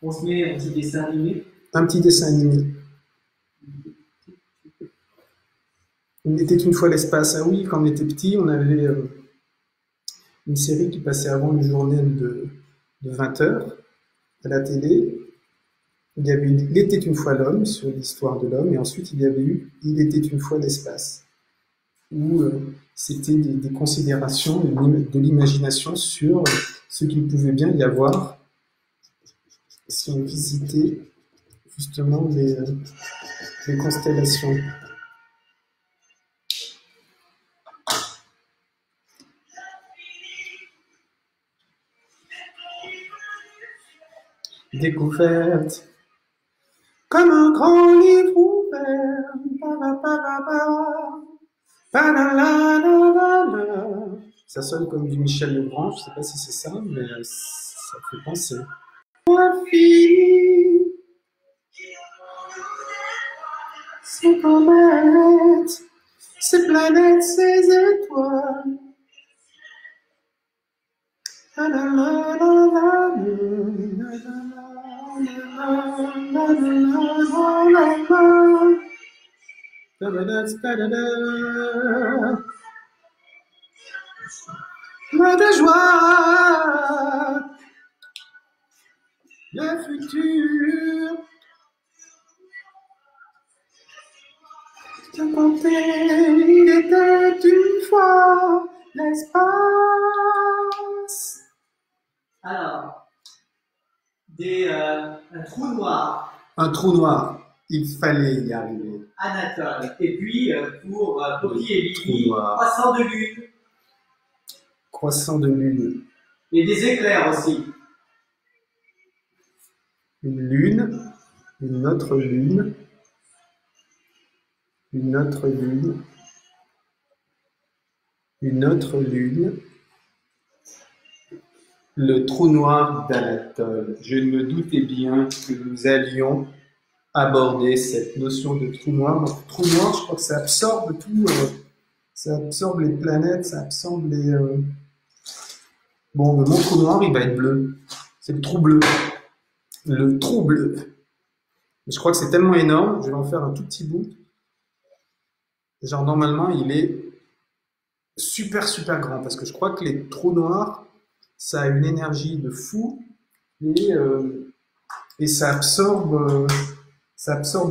Speaker 2: On se met un petit dessin animé.
Speaker 1: Un petit dessin animé. Il était une fois l'espace. Ah oui, quand on était petit, on avait une série qui passait avant une journée de 20 heures à la télé. Il y avait eu Il était une fois l'homme sur l'histoire de l'homme, et ensuite il y avait eu Il était une fois l'espace, où c'était des considérations, de l'imagination sur ce qu'il pouvait bien y avoir si on visitait justement les constellations. Découverte. Ça sonne comme du Michel Legrand, je ne sais pas si c'est ça, mais ça fait penser. Infini, ces comètes, ces planètes, ces étoiles. Plein de joie, le futur. Je comptais, il était une fois l'espace.
Speaker 2: Alors, un trou noir.
Speaker 1: Un trou noir. Il fallait y arriver.
Speaker 2: Anatole. Et puis, pour Poppy et
Speaker 1: Trou
Speaker 2: Lily,
Speaker 1: noir.
Speaker 2: croissant de lune.
Speaker 1: Croissant de lune.
Speaker 2: Et des éclairs aussi.
Speaker 1: Une lune, une autre lune, une autre lune, une autre lune. Le trou noir d'Anatole. Je me doutais bien que nous allions aborder cette notion de trou noir. Donc, trou noir, je crois que ça absorbe tout. Ça absorbe les planètes, ça absorbe les... Bon, mon trou noir, il va être bleu. C'est le trou bleu. Le trou bleu. Je crois que c'est tellement énorme, je vais en faire un tout petit bout. Genre, normalement, il est super, super grand. Parce que je crois que les trous noirs, ça a une énergie de fou. Et ça absorbe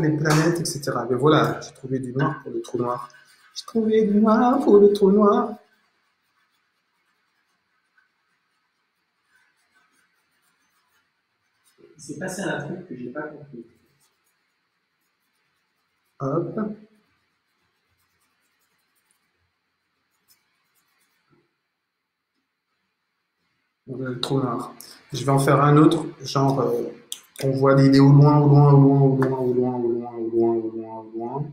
Speaker 1: les planètes, etc. Mais voilà, j'ai trouvé du noir pour le trou noir. J'ai trouvé du noir pour le trou noir.
Speaker 2: Il s'est passé un truc que j'ai pas compris.
Speaker 1: Hop. Le trou noir. Je vais en faire un autre, genre, on voit l'idée au loin, au loin, au loin, au loin, au loin, au loin, au loin, au loin, au loin.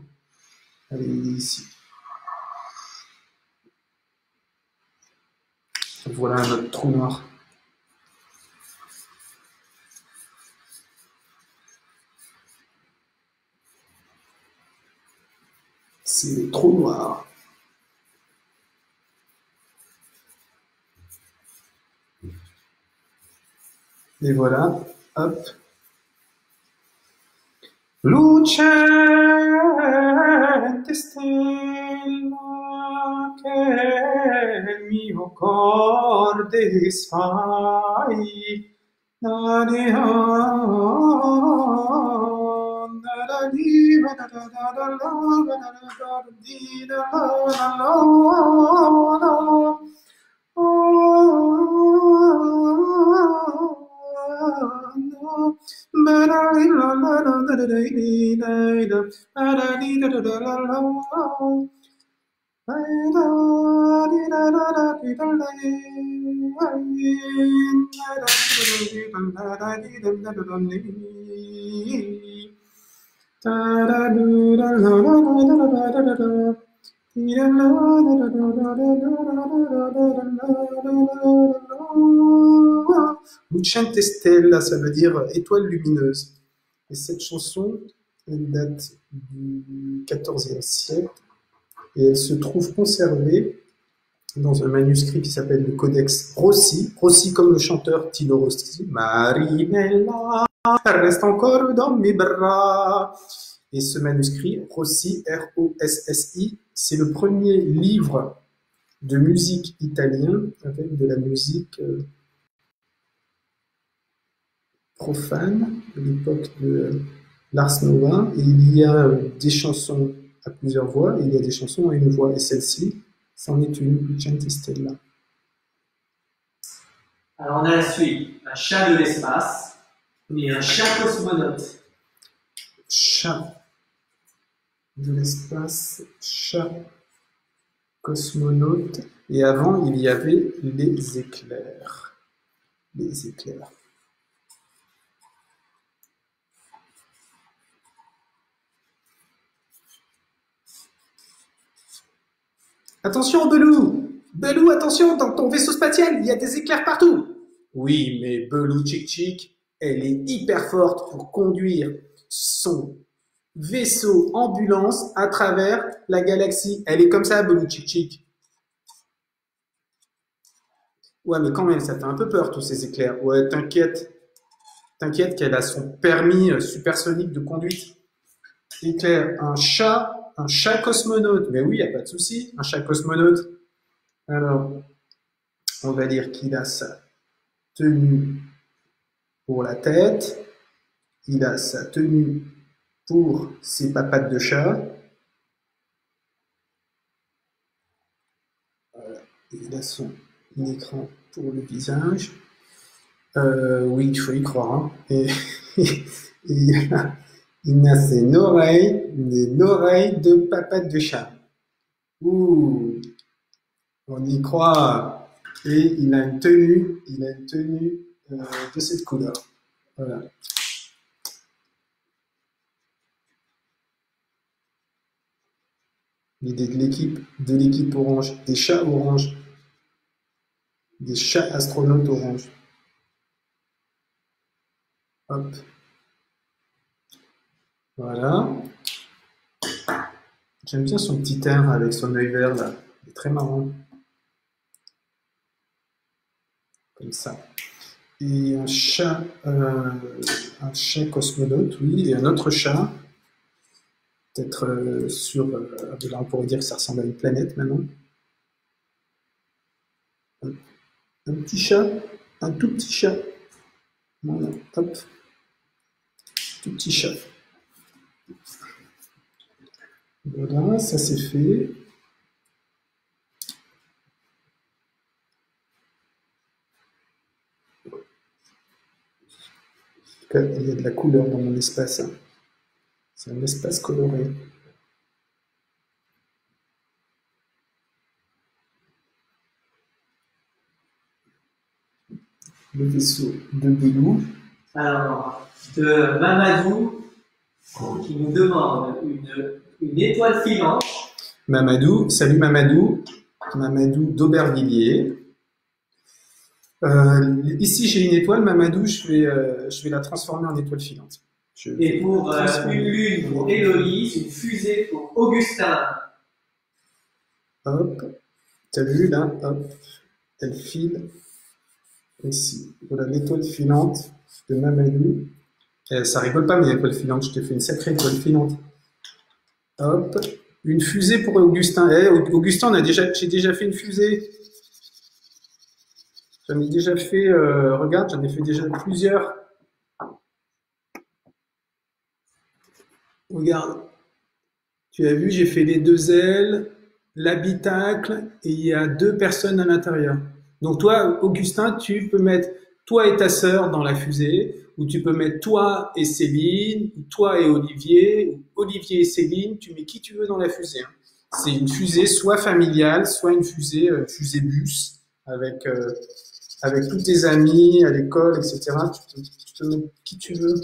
Speaker 1: Allez, il est ici. Voilà un autre trou noir. C'est le trou noir. Et voilà, hop. Lucente stella che il mio cor disfai. Lucente Stella, ça veut dire étoile lumineuse. Et cette chanson, elle date du XIVe siècle et elle se trouve conservée dans un manuscrit qui s'appelle le Codex Rossi. Rossi comme le chanteur Tino Rossi. Marinella, reste encore dans mes bras. Et ce manuscrit, Rossi, R-O-S-S-I, c'est le premier livre de musique italien avec de la musique profane de l'époque de l'Ars Nova. Et il y a des chansons à plusieurs voix et il y a des chansons à une voix. Et celle-ci, c'en est une, Lucente Stella.
Speaker 2: Alors on a la suite, un chat de l'espace et un chat cosmonaute.
Speaker 1: Chat de l'espace, chat cosmonaute. Et avant, il y avait les éclairs. Les éclairs. Attention, Belou! Belou, attention, dans ton vaisseau spatial, il y a des éclairs partout! Oui, mais Belou Chic Chic, elle est hyper forte pour conduire son vaisseau ambulance à travers la galaxie. Elle est comme ça, Belou Chic Chic. Ouais, mais quand même, ça fait un peu peur, tous ces éclairs. Ouais, t'inquiète. T'inquiète qu'elle a son permis supersonique de conduite. Éclair, un chat cosmonaute. Mais oui, il n'y a pas de souci, un chat cosmonaute. Alors, on va dire qu'il a sa tenue pour la tête. Il a sa tenue pour ses papates de chat. Voilà. Il a son écran pour le visage. Oui, il faut y croire. Hein. Et il a ses oreilles, des oreilles de papates de chat. Ouh, on y croit. Et il a une tenue de cette couleur. Voilà. Il est de l'équipe orange, des chats orange, des chats astronautes orange. Hop. Voilà. J'aime bien son petit air avec son œil vert là. Il est très marrant. Comme ça. Et un chat cosmonaute, oui, et un autre chat. Peut-être là on pourrait dire que ça ressemble à une planète maintenant. Un petit chat, un tout petit chat. Voilà, hop. Tout petit chat. Voilà, ça c'est fait. Il y a de la couleur dans mon espace. Hein. C'est un espace coloré. Le vaisseau de Belou.
Speaker 2: Alors, de Mamadou, qui nous demande une étoile filante.
Speaker 1: Mamadou, salut Mamadou. Mamadou d'Aubervilliers. Ici, j'ai une étoile, Mamadou, je vais la transformer en étoile filante.
Speaker 2: Et pour une lune pour Héloïse, une fusée pour Augustin.
Speaker 1: Hop, t'as vu là, hop, elle file ici. Voilà l'étoile filante de Mamadou. Ça rigole pas mes étoiles filantes, je te fais une sacrée étoile filante. Hop, une fusée pour Augustin. Augustin, j'ai déjà fait une fusée. J'en ai déjà fait, regarde, j'en ai fait déjà plusieurs. Regarde, tu as vu, j'ai fait les 2 ailes, l'habitacle, et il y a 2 personnes à l'intérieur. Donc toi, Augustin, tu peux mettre toi et ta sœur dans la fusée, ou tu peux mettre toi et Céline, ou toi et Olivier, ou Olivier et Céline, tu mets qui tu veux dans la fusée. Hein. C'est une fusée soit familiale, soit une fusée bus, avec tous tes amis à l'école, etc. Tu peux mettre qui tu veux.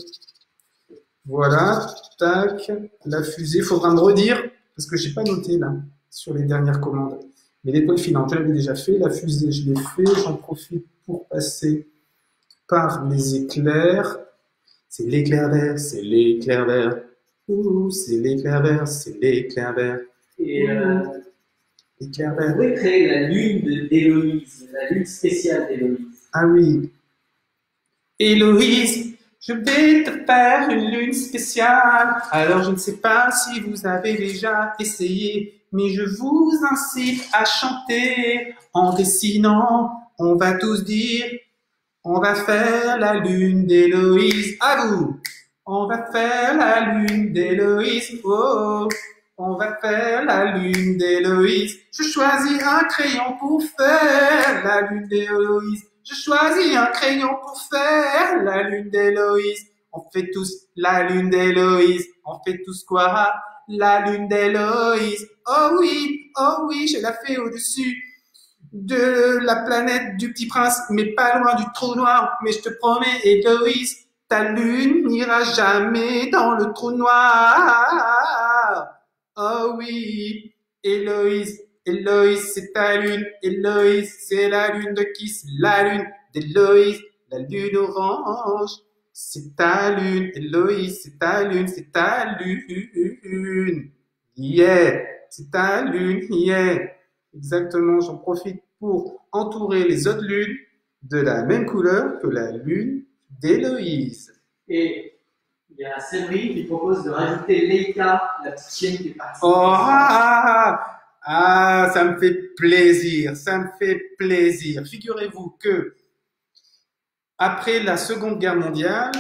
Speaker 1: Voilà, tac, la fusée. Faudra me redire, parce que j'ai pas noté là, sur les dernières commandes. Mais l'étoile filante, je l'avais déjà fait. La fusée, je l'ai fait. J'en profite pour passer par les éclairs. C'est l'éclair vert, c'est l'éclair vert. Ouh, c'est l'éclair vert, c'est l'éclair vert.
Speaker 2: Et
Speaker 1: l'éclair
Speaker 2: on
Speaker 1: vert.
Speaker 2: pourrait créer la lune d'Héloïse, la lune spéciale d'Héloïse.
Speaker 1: Ah oui. Héloïse, je vais te faire une lune spéciale. Alors je ne sais pas si vous avez déjà essayé, mais je vous incite à chanter en dessinant. On va tous dire, on va faire la lune d'Héloïse. À vous. On va faire la lune d'Héloïse. Oh, on va faire la lune d'Héloïse. Je choisis un crayon pour faire la lune d'Héloïse. Je choisis un crayon pour faire la lune d'Héloïse. On fait tous la lune d'Héloïse. On fait tous quoi? La lune d'Héloïse. Oh oui, je la fais au-dessus de la planète du Petit Prince, mais pas loin du trou noir. Mais je te promets, Héloïse, ta lune n'ira jamais dans le trou noir. Oh oui, Héloïse, Héloïse, c'est ta lune. Héloïse, c'est la lune de qui? C'est la lune d'Héloïse, la lune orange. C'est ta lune, Héloïse, c'est ta lune, c'est ta lune. Yeah, c'est ta lune, yeah. Exactement, j'en profite pour entourer les autres lunes de la même couleur que la lune d'Héloïse.
Speaker 2: Et il y a Séverine qui propose de rajouter Leica, la petite chienne qui est partie.
Speaker 1: Oh, ça me fait plaisir, ça me fait plaisir. Figurez-vous que après la Seconde Guerre mondiale,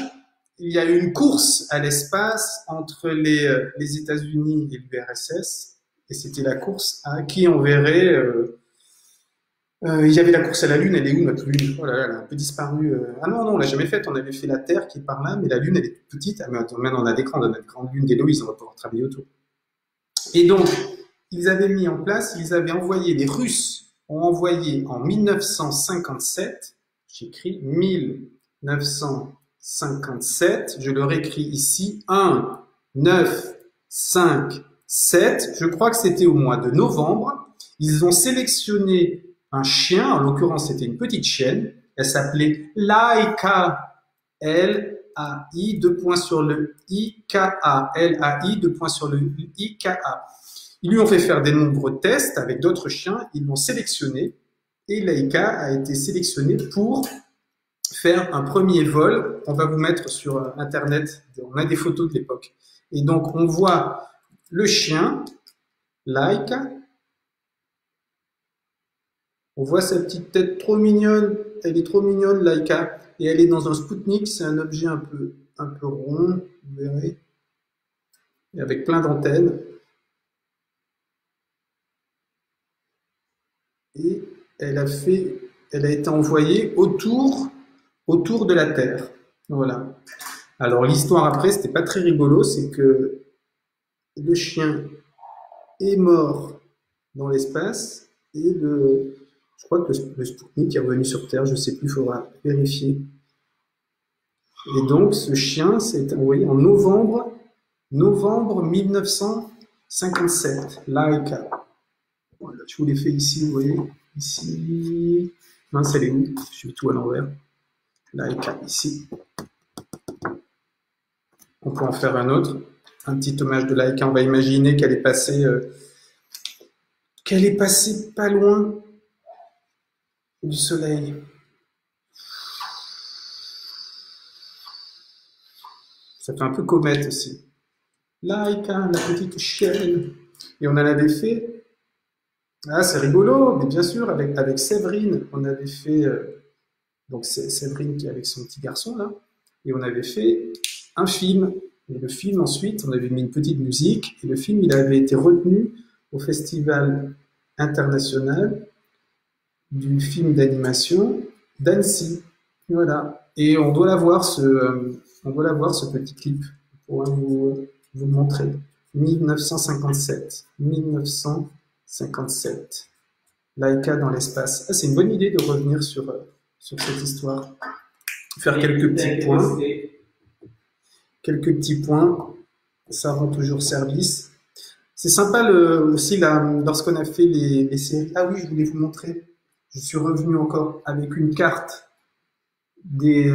Speaker 1: il y a eu une course à l'espace entre les États-Unis et l'URSS, et c'était la course à qui enverrait. Il y avait la course à la Lune, elle est où notre Lune? Oh là là, elle a un peu disparu. Ah non, on l'a jamais faite, on avait fait la Terre qui est par là, mais la Lune elle est toute petite. Ah, mais attends, maintenant on a l'écran de notre grande Lune d'Héloïse, on va pouvoir travailler autour. Et donc, ils avaient mis en place, ils avaient envoyé, les Russes ont envoyé en 1957, j'écris 1957, je le réécris ici, 1, 9, 5, 7, je crois que c'était au mois de novembre, ils ont sélectionné un chien, en l'occurrence c'était une petite chienne, elle s'appelait Laika, L-A-I, 2 points sur le I-K-A, L-A-I, 2 points sur le I-K-A. Ils lui ont fait faire des nombreux tests avec d'autres chiens, ils l'ont sélectionné, et Laika a été sélectionné pour faire un premier vol. On va vous mettre sur Internet, on a des photos de l'époque. Et donc on voit le chien, Laika, on voit sa petite tête trop mignonne, elle est trop mignonne, Laika, et elle est dans un Spoutnik, c'est un objet un peu rond, vous verrez, et avec plein d'antennes. Et elle a été envoyée autour de la Terre. Voilà. Alors l'histoire après, c'était pas très rigolo, c'est que le chien est mort dans l'espace et je crois que le Spoutnik est revenu sur Terre, je sais plus, il faudra vérifier. Et donc ce chien s'est envoyé en novembre 1957, Laika. Voilà, je vous l'ai fait ici, vous voyez, ici, mince, elle est où? Je suis tout à l'envers. Laika, ici. On peut en faire un autre, un petit hommage de Laika. On va imaginer qu'elle est passée pas loin du soleil. Ça fait un peu comète aussi. Laika, la petite chienne. Et on en avait fait. Ah, c'est rigolo, mais bien sûr, avec Séverine, on avait fait. Donc, c'est Séverine qui est avec son petit garçon, là. Et on avait fait un film. Et le film, ensuite, on avait mis une petite musique. Et le film, il avait été retenu au Festival international du film d'animation d'Annecy. Voilà. Et on doit l'avoir, ce petit clip. Pour vous le montrer. 1957. 1957. Laika dans l'espace. Ah, c'est une bonne idée de revenir sur cette histoire. Faire quelques petits points. Quelques petits points. Ça rend toujours service. C'est sympa aussi lorsqu'on a fait les séries. Ah oui, je voulais vous montrer. Je suis revenu encore avec une carte des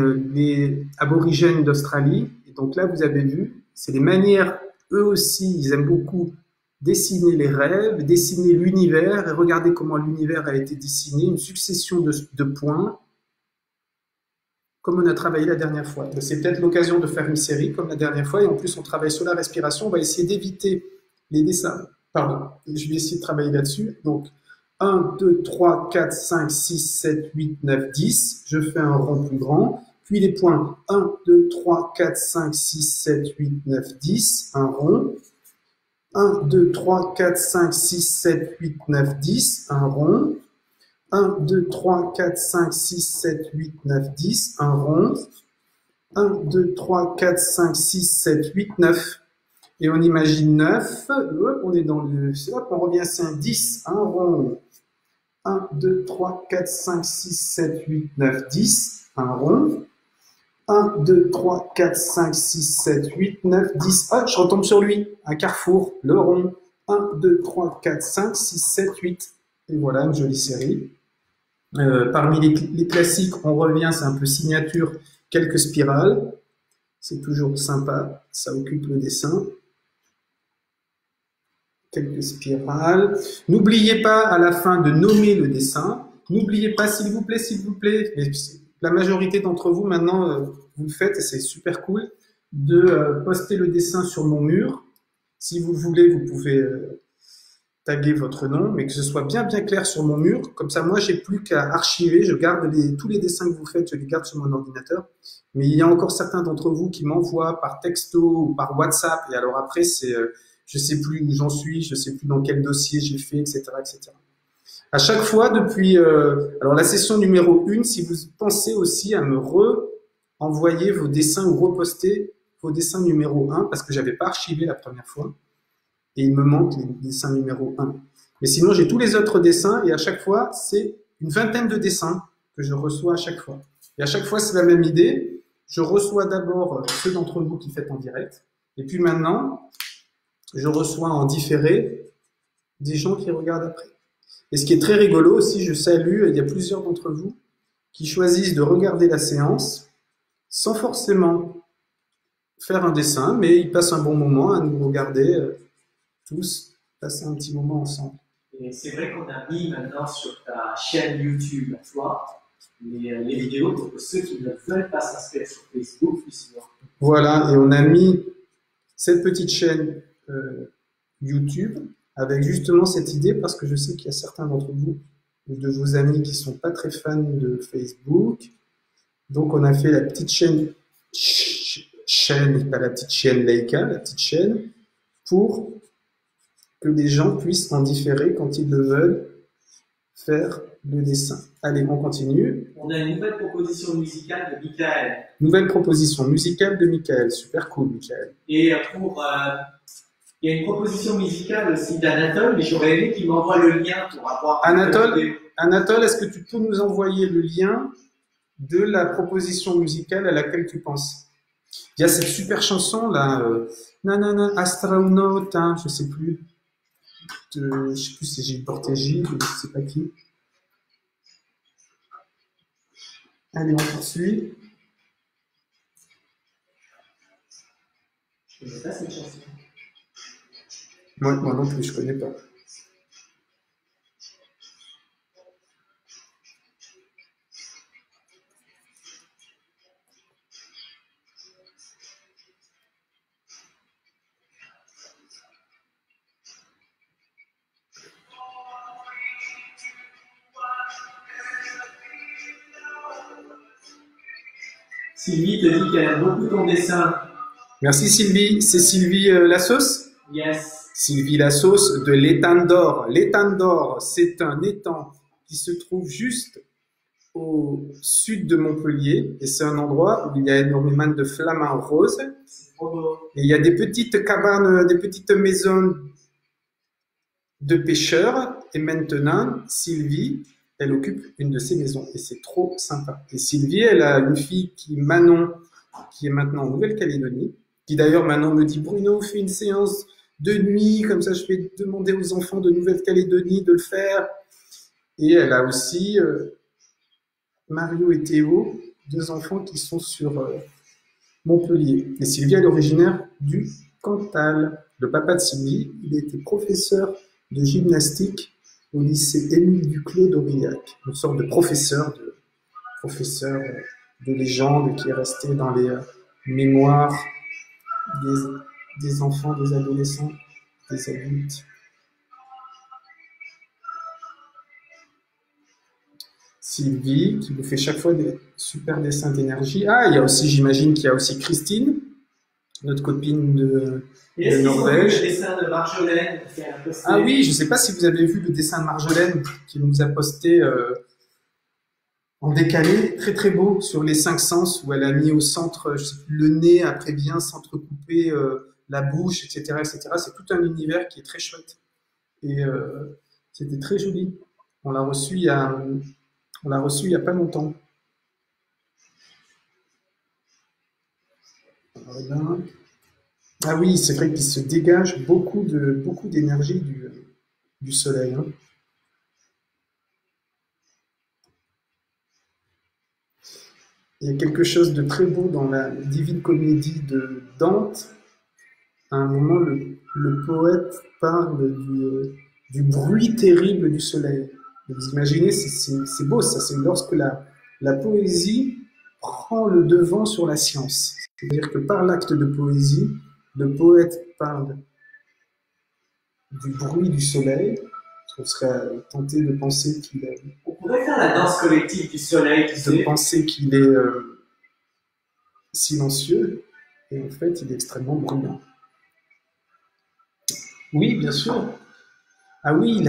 Speaker 1: aborigènes d'Australie. Et donc là, vous avez vu, c'est les manières, eux aussi, ils aiment beaucoup dessiner les rêves, dessiner l'univers, et regardez comment l'univers a été dessiné, une succession de points, comme on a travaillé la dernière fois. C'est peut-être l'occasion de faire une série comme la dernière fois, et en plus on travaille sur la respiration, on va essayer d'éviter les dessins. Pardon, je vais essayer de travailler là-dessus. Donc, 1, 2, 3, 4, 5, 6, 7, 8, 9, 10. Je fais un rond plus grand. Puis les points 1, 2, 3, 4, 5, 6, 7, 8, 9, 10. Un rond. 1, 2, 3, 4, 5, 6, 7, 8, 9, 10. Un rond. 1, 2, 3, 4, 5, 6, 7, 8, 9, 10. Un rond. 1, 2, 3, 4, 5, 6, 7, 8, 9. Et on imagine 9. On est dans le... Hop, on revient à 5, 10. Un rond. 1, 2, 3, 4, 5, 6, 7, 8, 9, 10. Un rond. 1, 2, 3, 4, 5, 6, 7, 8, 9, 10. Ah, je retombe sur lui. Un carrefour. Le rond. 1, 2, 3, 4, 5, 6, 7, 8. Et voilà, une jolie série. Parmi les classiques, on revient, c'est un peu signature, quelques spirales. C'est toujours sympa, ça occupe le dessin. Quelques spirales. N'oubliez pas à la fin de nommer le dessin. N'oubliez pas, s'il vous plaît, mais la majorité d'entre vous maintenant, vous le faites et c'est super cool, de poster le dessin sur mon mur. Si vous voulez, vous pouvez taguer votre nom, mais que ce soit bien clair sur mon mur. Comme ça, moi, j'ai plus qu'à archiver. Je garde tous les dessins que vous faites, je les garde sur mon ordinateur. Mais il y a encore certains d'entre vous qui m'envoient par texto ou par WhatsApp. Et alors après, c'est, je sais plus où j'en suis, je sais plus dans quel dossier j'ai fait, etc., etc. À chaque fois, depuis, alors la session numéro 1, si vous pensez aussi à me envoyer vos dessins ou reposter vos dessins numéro 1, parce que j'avais pas archivé la première fois. Et il me manque les dessins numéro 1. Mais sinon, j'ai tous les autres dessins et à chaque fois, c'est une vingtaine de dessins que je reçois à chaque fois. Et à chaque fois, c'est la même idée. Je reçois d'abord ceux d'entre vous qui faites en direct. Et puis maintenant, je reçois en différé des gens qui regardent après. Et ce qui est très rigolo aussi, je salue, il y a plusieurs d'entre vous qui choisissent de regarder la séance sans forcément faire un dessin, mais ils passent un bon moment à nous regarder tous passer un petit moment ensemble.
Speaker 2: Et c'est vrai qu'on a mis maintenant sur ta chaîne YouTube à toi les vidéos pour que ceux qui ne veulent pas s'inscrire sur Facebook puissent voir.
Speaker 1: Voilà, et on a mis cette petite chaîne YouTube avec justement cette idée parce que je sais qu'il y a certains d'entre vous ou de vos amis qui sont pas très fans de Facebook. Donc on a fait la petite chaîne, pas la petite chaîne Leica, la petite chaîne pour que les gens puissent en différer quand ils le veulent faire le dessin. Allez, on continue.
Speaker 2: On a une nouvelle proposition musicale de Michael.
Speaker 1: Nouvelle proposition musicale de Michael. Super cool, Michael.
Speaker 2: Et il y a une proposition musicale aussi d'Anatole, mais j'aurais aimé qu'il m'envoie le lien pour avoir...
Speaker 1: Anatole, est-ce que tu peux nous envoyer le lien de la proposition musicale à laquelle tu penses? Il y a cette super chanson là, Nanana, Astronauta, je sais plus. Je sais plus si c'est Gilles Portégie, je sais pas qui. Allez, on poursuit.
Speaker 2: Je connais pas cette chanson.
Speaker 1: Moi non plus, je connais pas.
Speaker 2: Sylvie te dit qu'elle aime beaucoup ton dessin.
Speaker 1: Merci Sylvie. C'est Sylvie Lassos?
Speaker 2: Yes.
Speaker 1: Sylvie Lassos de l'étang d'Or. L'étang d'Or, c'est un étang qui se trouve juste au sud de Montpellier. Et c'est un endroit où il y a énormément de flamants roses. Et il y a des petites cabanes, des petites maisons de pêcheurs. Et maintenant, Sylvie, elle occupe une de ces maisons et c'est trop sympa. Et Sylvie, elle a une fille Manon, qui est maintenant en Nouvelle-Calédonie, qui d'ailleurs Manon me dit Bruno, fais une séance de nuit, comme ça je vais demander aux enfants de Nouvelle-Calédonie de le faire. Et elle a aussi Mario et Théo, deux enfants qui sont sur Montpellier. Et Sylvie, elle est originaire du Cantal. Le papa de Sylvie, il était professeur de gymnastique au lycée Émile Duclos d'Aurillac, une sorte de professeur de légende qui est resté dans les mémoires des enfants, des adolescents, des adultes. Sylvie, qui vous fait chaque fois des super dessins d'énergie. Ah, il y a aussi, j'imagine qu'il y a aussi Christine, notre copine de Norvège.
Speaker 2: Le dessin de Marjolaine qui a posté.
Speaker 1: Ah oui, je ne sais pas si vous avez vu le dessin de Marjolaine qui nous a posté en décalé, très très beau, sur les 5 sens, où elle a mis au centre, je sais plus, le nez, après bien s'entrecouper la bouche, etc., etc. C'est tout un univers qui est très chouette. Et c'était très joli. On l'a reçu il y a pas longtemps. Voilà. Ah oui, c'est vrai qu'il se dégage beaucoup d'énergie du soleil, hein. Il y a quelque chose de très beau dans la Divine Comédie de Dante. À un moment, le poète parle du bruit terrible du soleil. Et vous imaginez, c'est beau ça, c'est lorsque la poésie prend le devant sur la science. C'est-à-dire que par l'acte de poésie, le poète parle du bruit du soleil. On serait tenté de penser qu'il est,
Speaker 2: On pourrait faire la danse collective du soleil, tu sais.
Speaker 1: Silencieux, et en fait, il est extrêmement bruyant. Oui, bien sûr. Ah oui,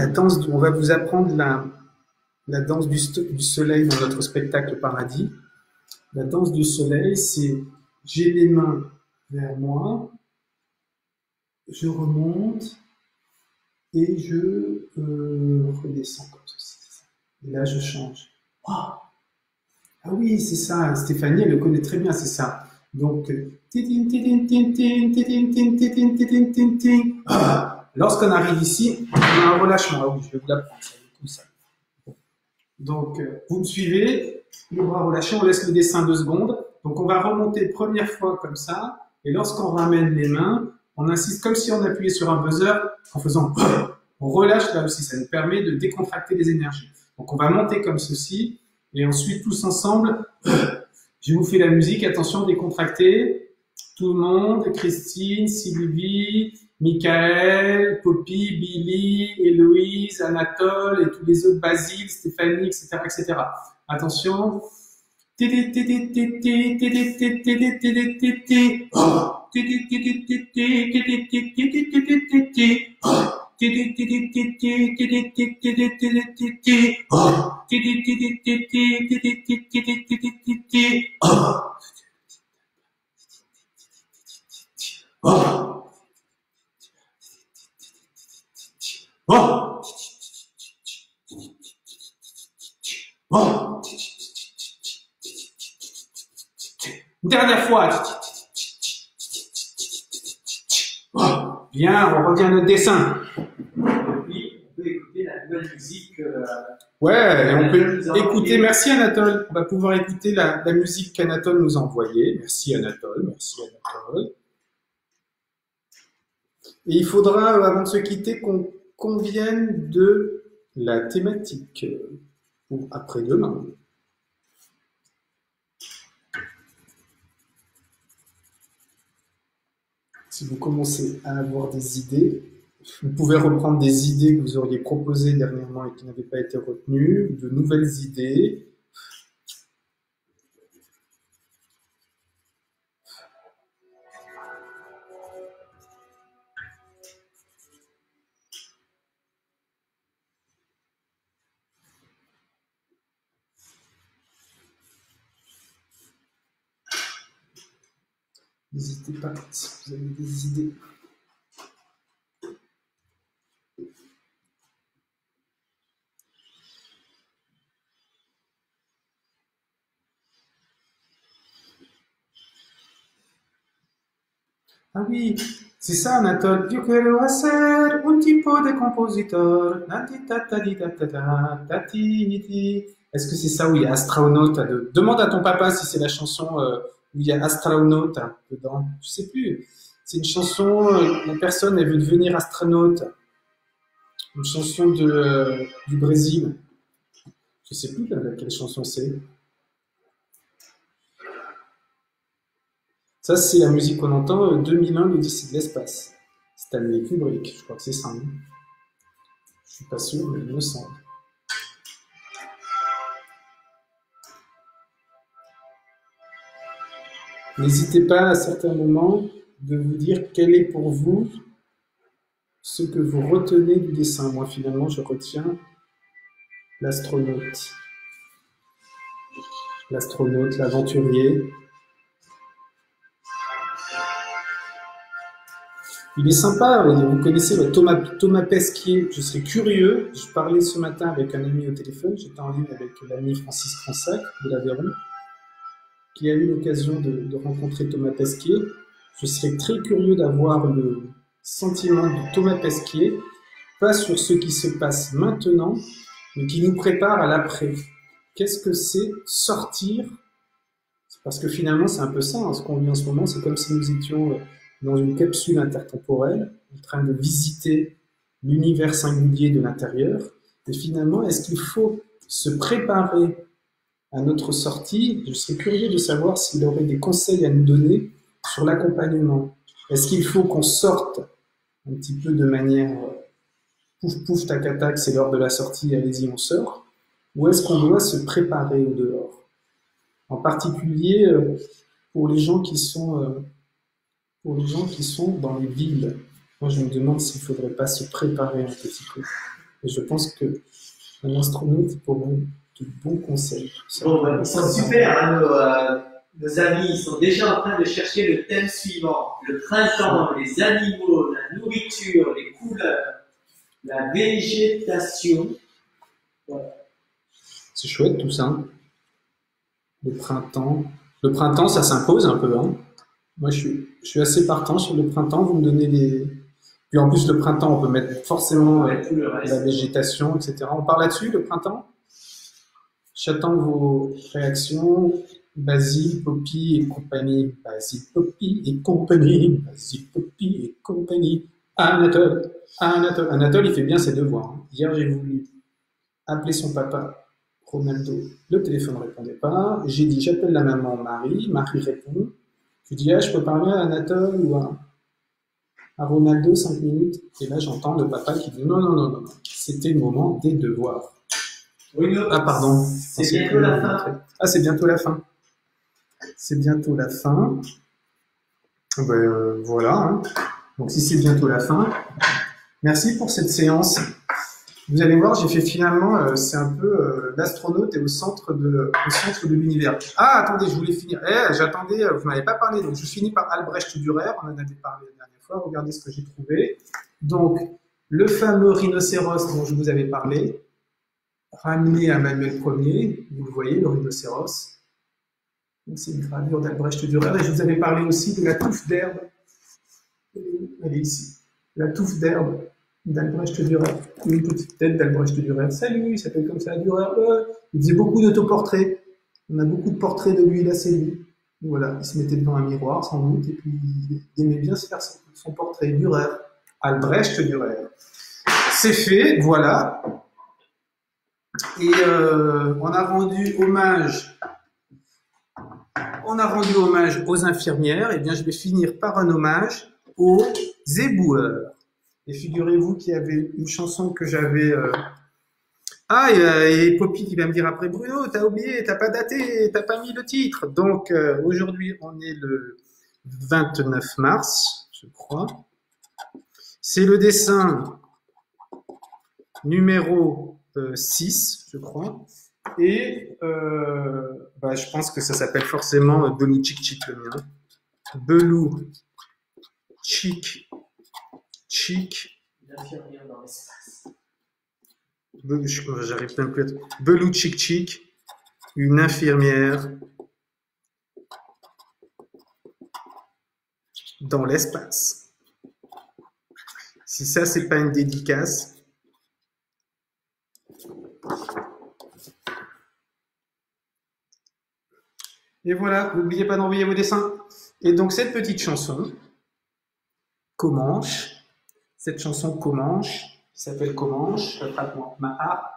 Speaker 1: on va vous apprendre la danse du soleil dans notre spectacle Paradis. La danse du soleil, c'est j'ai les mains vers moi, je remonte et je redescends comme ceci. Et là, je change. Oh, ah oui, c'est ça. Stéphanie, elle le connaît très bien, c'est ça. Donc, lorsqu'on arrive ici, on a un relâchement. Ah oui, je vais vous l'apprendre, ça, comme ça. Donc, vous me suivez, les bras relâchés, on laisse le dessin 2 secondes. Donc, on va remonter première fois comme ça. Et lorsqu'on ramène les mains, on insiste comme si on appuyait sur un buzzer en faisant on relâche là aussi. Ça nous permet de décontracter les énergies. Donc, on va monter comme ceci. Et ensuite, tous ensemble, je vous fais la musique. Attention, décontracter. Tout le monde, Christine, Sylvie, Michael, Poppy, Billy, Héloïse, Anatole et tous les autres, Basile, Stéphanie, etc., etc. Attention. Une dernière fois. Bien, on revient à notre dessin.
Speaker 2: Oui, on peut écouter la nouvelle musique.
Speaker 1: Ouais, et on peut écouter. Merci Anatole. On va pouvoir écouter la musique qu'Anatole nous a envoyée. Merci Anatole. Merci Anatole. Et il faudra, avant de se quitter, qu'on convienne de la thématique pour après-demain. Si vous commencez à avoir des idées, vous pouvez reprendre des idées que vous auriez proposées dernièrement et qui n'avaient pas été retenues, de nouvelles idées. N'hésitez pas si vous avez des idées. Ah oui, c'est ça Anatole. Yo quiero hacer un tipo de compositor. Est-ce que c'est ça où il y a astronaute? Demande à ton papa si c'est la chanson où il y a astronaute dedans. Je sais plus. C'est une chanson, la personne elle veut devenir astronaute. Une chanson du Brésil. Je sais plus quelle chanson c'est. Ça, c'est la musique qu'on entend 2001, l'Odyssée de l'espace. Stanley Kubrick, je crois que c'est ça. Hein. Je suis pas sûr, mais il me semble. N'hésitez pas à certains moments de vous dire quel est pour vous ce que vous retenez du dessin. Moi, finalement, je retiens l'astronaute. L'astronaute, l'aventurier. Il est sympa, vous connaissez le Thomas Pesquet, je serais curieux, je parlais ce matin avec un ami au téléphone, j'étais en ligne avec l'ami Francis Fransac de l'Aveyron, qui a eu l'occasion de rencontrer Thomas Pesquet. Je serais très curieux d'avoir le sentiment de Thomas Pesquet, pas sur ce qui se passe maintenant, mais qui nous prépare à l'après. Qu'est-ce que c'est sortir? Parce que finalement, c'est un peu ça, hein, ce qu'on vit en ce moment, c'est comme si nous étions dans une capsule intertemporelle, en train de visiter l'univers singulier de l'intérieur. Et finalement, est-ce qu'il faut se préparer à notre sortie? Je serais curieux de savoir s'il aurait des conseils à nous donner sur l'accompagnement. Est-ce qu'il faut qu'on sorte un petit peu de manière pouf pouf tac tac, c'est l'heure de la sortie, allez-y on sort, ou est-ce qu'on doit se préparer au dehors? En particulier pour les gens qui sont dans les villes. Moi je me demande s'il ne faudrait pas se préparer un petit peu. Et je pense que un astronaute pourrait de bons conseils.
Speaker 2: Bon, ouais, ils sont super, hein, nos amis, ils sont déjà en train de chercher le thème suivant. Le printemps, les animaux, la nourriture, les couleurs, la végétation. Voilà.
Speaker 1: C'est chouette tout ça. Le printemps. Le printemps, ça s'impose un peu. Hein. Moi, je suis assez partant sur le printemps. Vous me donnez des... Puis en plus, le printemps, on peut mettre forcément la végétation, etc. On parle là-dessus, le printemps? J'attends vos réactions. Basile, Poppy et compagnie. Basile, Poppy et compagnie. Basile, Poppy et compagnie. Anatole. Anatole, il fait bien ses devoirs. Hein. Hier, j'ai voulu appeler son papa, Ronaldo. Le téléphone ne répondait pas. J'ai dit, j'appelle la maman Marie. Marie répond. Je dis, je peux parler à Anatole ou à Ronaldo 5 minutes. Et là, j'entends le papa qui dit, non. C'était le moment des devoirs.
Speaker 2: Oui,
Speaker 1: ah, pardon.
Speaker 2: C'est bientôt la fin.
Speaker 1: Ah, c'est bientôt la fin. C'est bientôt la fin. Ben, voilà. Hein. Donc, si c'est bientôt la fin, merci pour cette séance. Vous allez voir, j'ai fait finalement, c'est un peu l'astronaute est au centre de l'univers. Ah, attendez, je voulais finir. J'attendais, vous m'avez pas parlé. Donc, je finis par Albrecht Dürer. On en avait parlé la dernière fois. Regardez ce que j'ai trouvé. Donc, le fameux rhinocéros dont je vous avais parlé, ramené à Manuel Ier. Vous le voyez, le rhinocéros. C'est une gravure d'Albrecht Dürer. Et je vous avais parlé aussi de la touffe d'herbe. Elle est ici. La touffe d'herbe d'Albrecht Dürer. Une petite tête d'Albrecht Dürer. Salut, il s'appelle comme ça, Dürer. Il faisait beaucoup d'autoportraits. On a beaucoup de portraits de lui, là, c'est lui. Voilà, il se mettait devant un miroir, sans doute, et puis il aimait bien se faire son portrait. Dürer. Albrecht Dürer. C'est fait, voilà. Et on a rendu hommage aux infirmières. Et bien, je vais finir par un hommage aux éboueurs. Et figurez-vous qu'il y avait une chanson que j'avais... et Poppy qui va me dire après, Bruno, t'as oublié, t'as pas daté, t'as pas mis le titre. Donc, aujourd'hui, on est le 29 mars, je crois. C'est le dessin numéro 6, je crois. Et je pense que ça s'appelle forcément Belou Chic Chic, le mien. Belou Chic Chic.
Speaker 2: L'infirmière dans l'espace.
Speaker 1: J'arrive même plus à... Belou Chic Chic, une infirmière dans l'espace. Si ça, c'est pas une dédicace. Et voilà, n'oubliez pas d'envoyer vos dessins. Et donc, cette petite chanson, Comanche, cette chanson Comanche, qui s'appelle Comanche, attrape-moi ma harpe,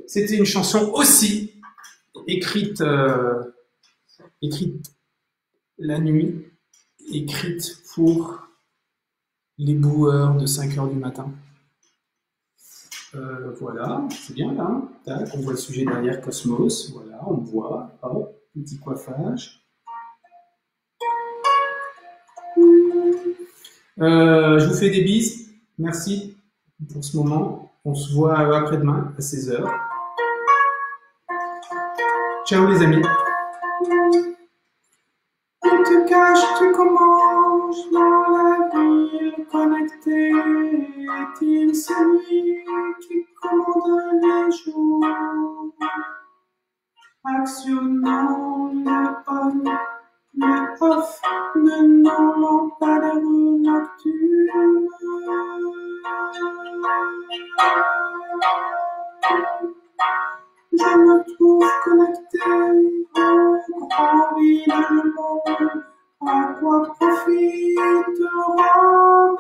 Speaker 1: c'était une chanson aussi écrite la nuit, écrite pour les boueurs de 5 heures du matin. Voilà, c'est bien là. Hein. Tac, on voit le sujet derrière Cosmos. Voilà, on voit. Hop, petit coiffage. Je vous fais des bises. Merci pour ce moment. On se voit après-demain à 16h. Ciao les amis. Tu te caches, tu commences dans la ville connectée. Est-il celui qui commande les jours? Actionnant le on le off de nos lampadaires nocturnes. Je me trouve connecté au grand village monde. À quoi profitera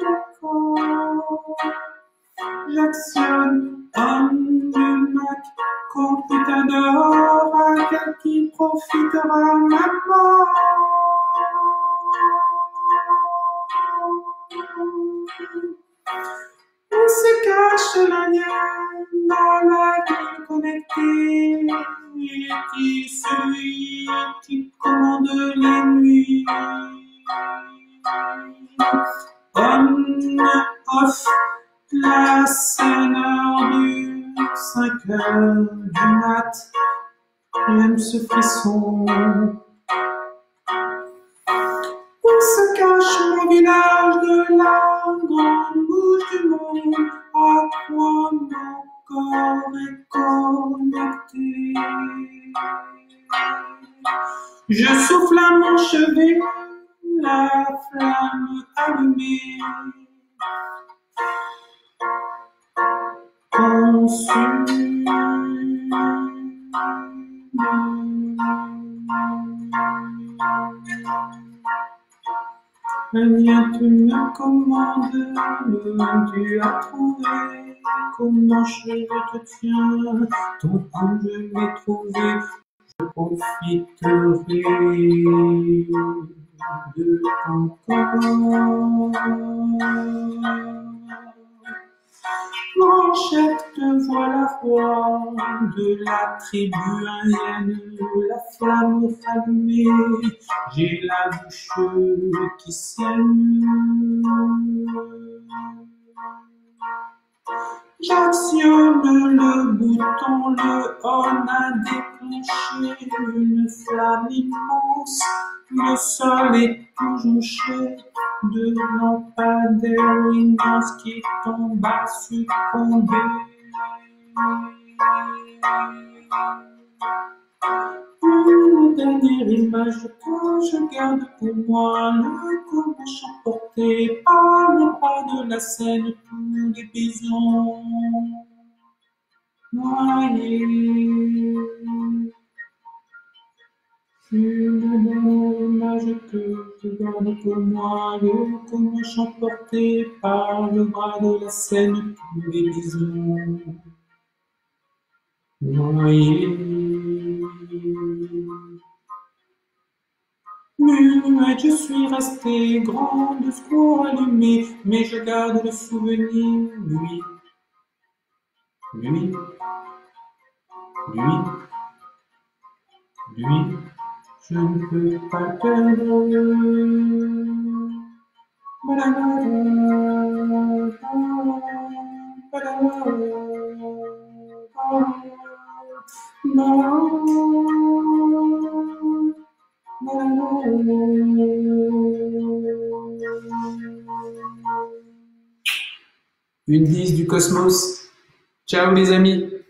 Speaker 1: mon corps? J'actionne un du Mac, computer dehors, à quel qui profitera ma mort? Où se cache la mienne dans la ville connectée? Est-il celui qui commande les nuits? On, off, la scène du 5 heures du mat. J'aime ce frisson. Où se cache mon village de la grande bouche du monde? À quoi mon corps est connecté? Je souffle à mon chevet, la flamme allumée. Consume. Rien tu me commandes, tu as trouvé comment je te tiens, ton âme je l'ai trouvé, je profiterai de ton corps. Blanchette, te voilà roi de la tribu indienne, la flamme allumée, j'ai la bouche qui saigne. J'actionne le bouton, le on a déclenché une flamme immense, le sol est tout jonché de lampadaires immenses qui tombent à succomber. Une dernière image que je garde pour moi, le cochon porté par les bras de la Seine, tous les bisons noyés. Une dernière image que je garde pour moi, le cochon porté par le bras de la Seine, tous les bisons noyés. Muet, je suis resté grand de secours allumé, mais je garde le souvenir, lui, je ne peux pas le perdre. Une 10 du Cosmos. Ciao les amis.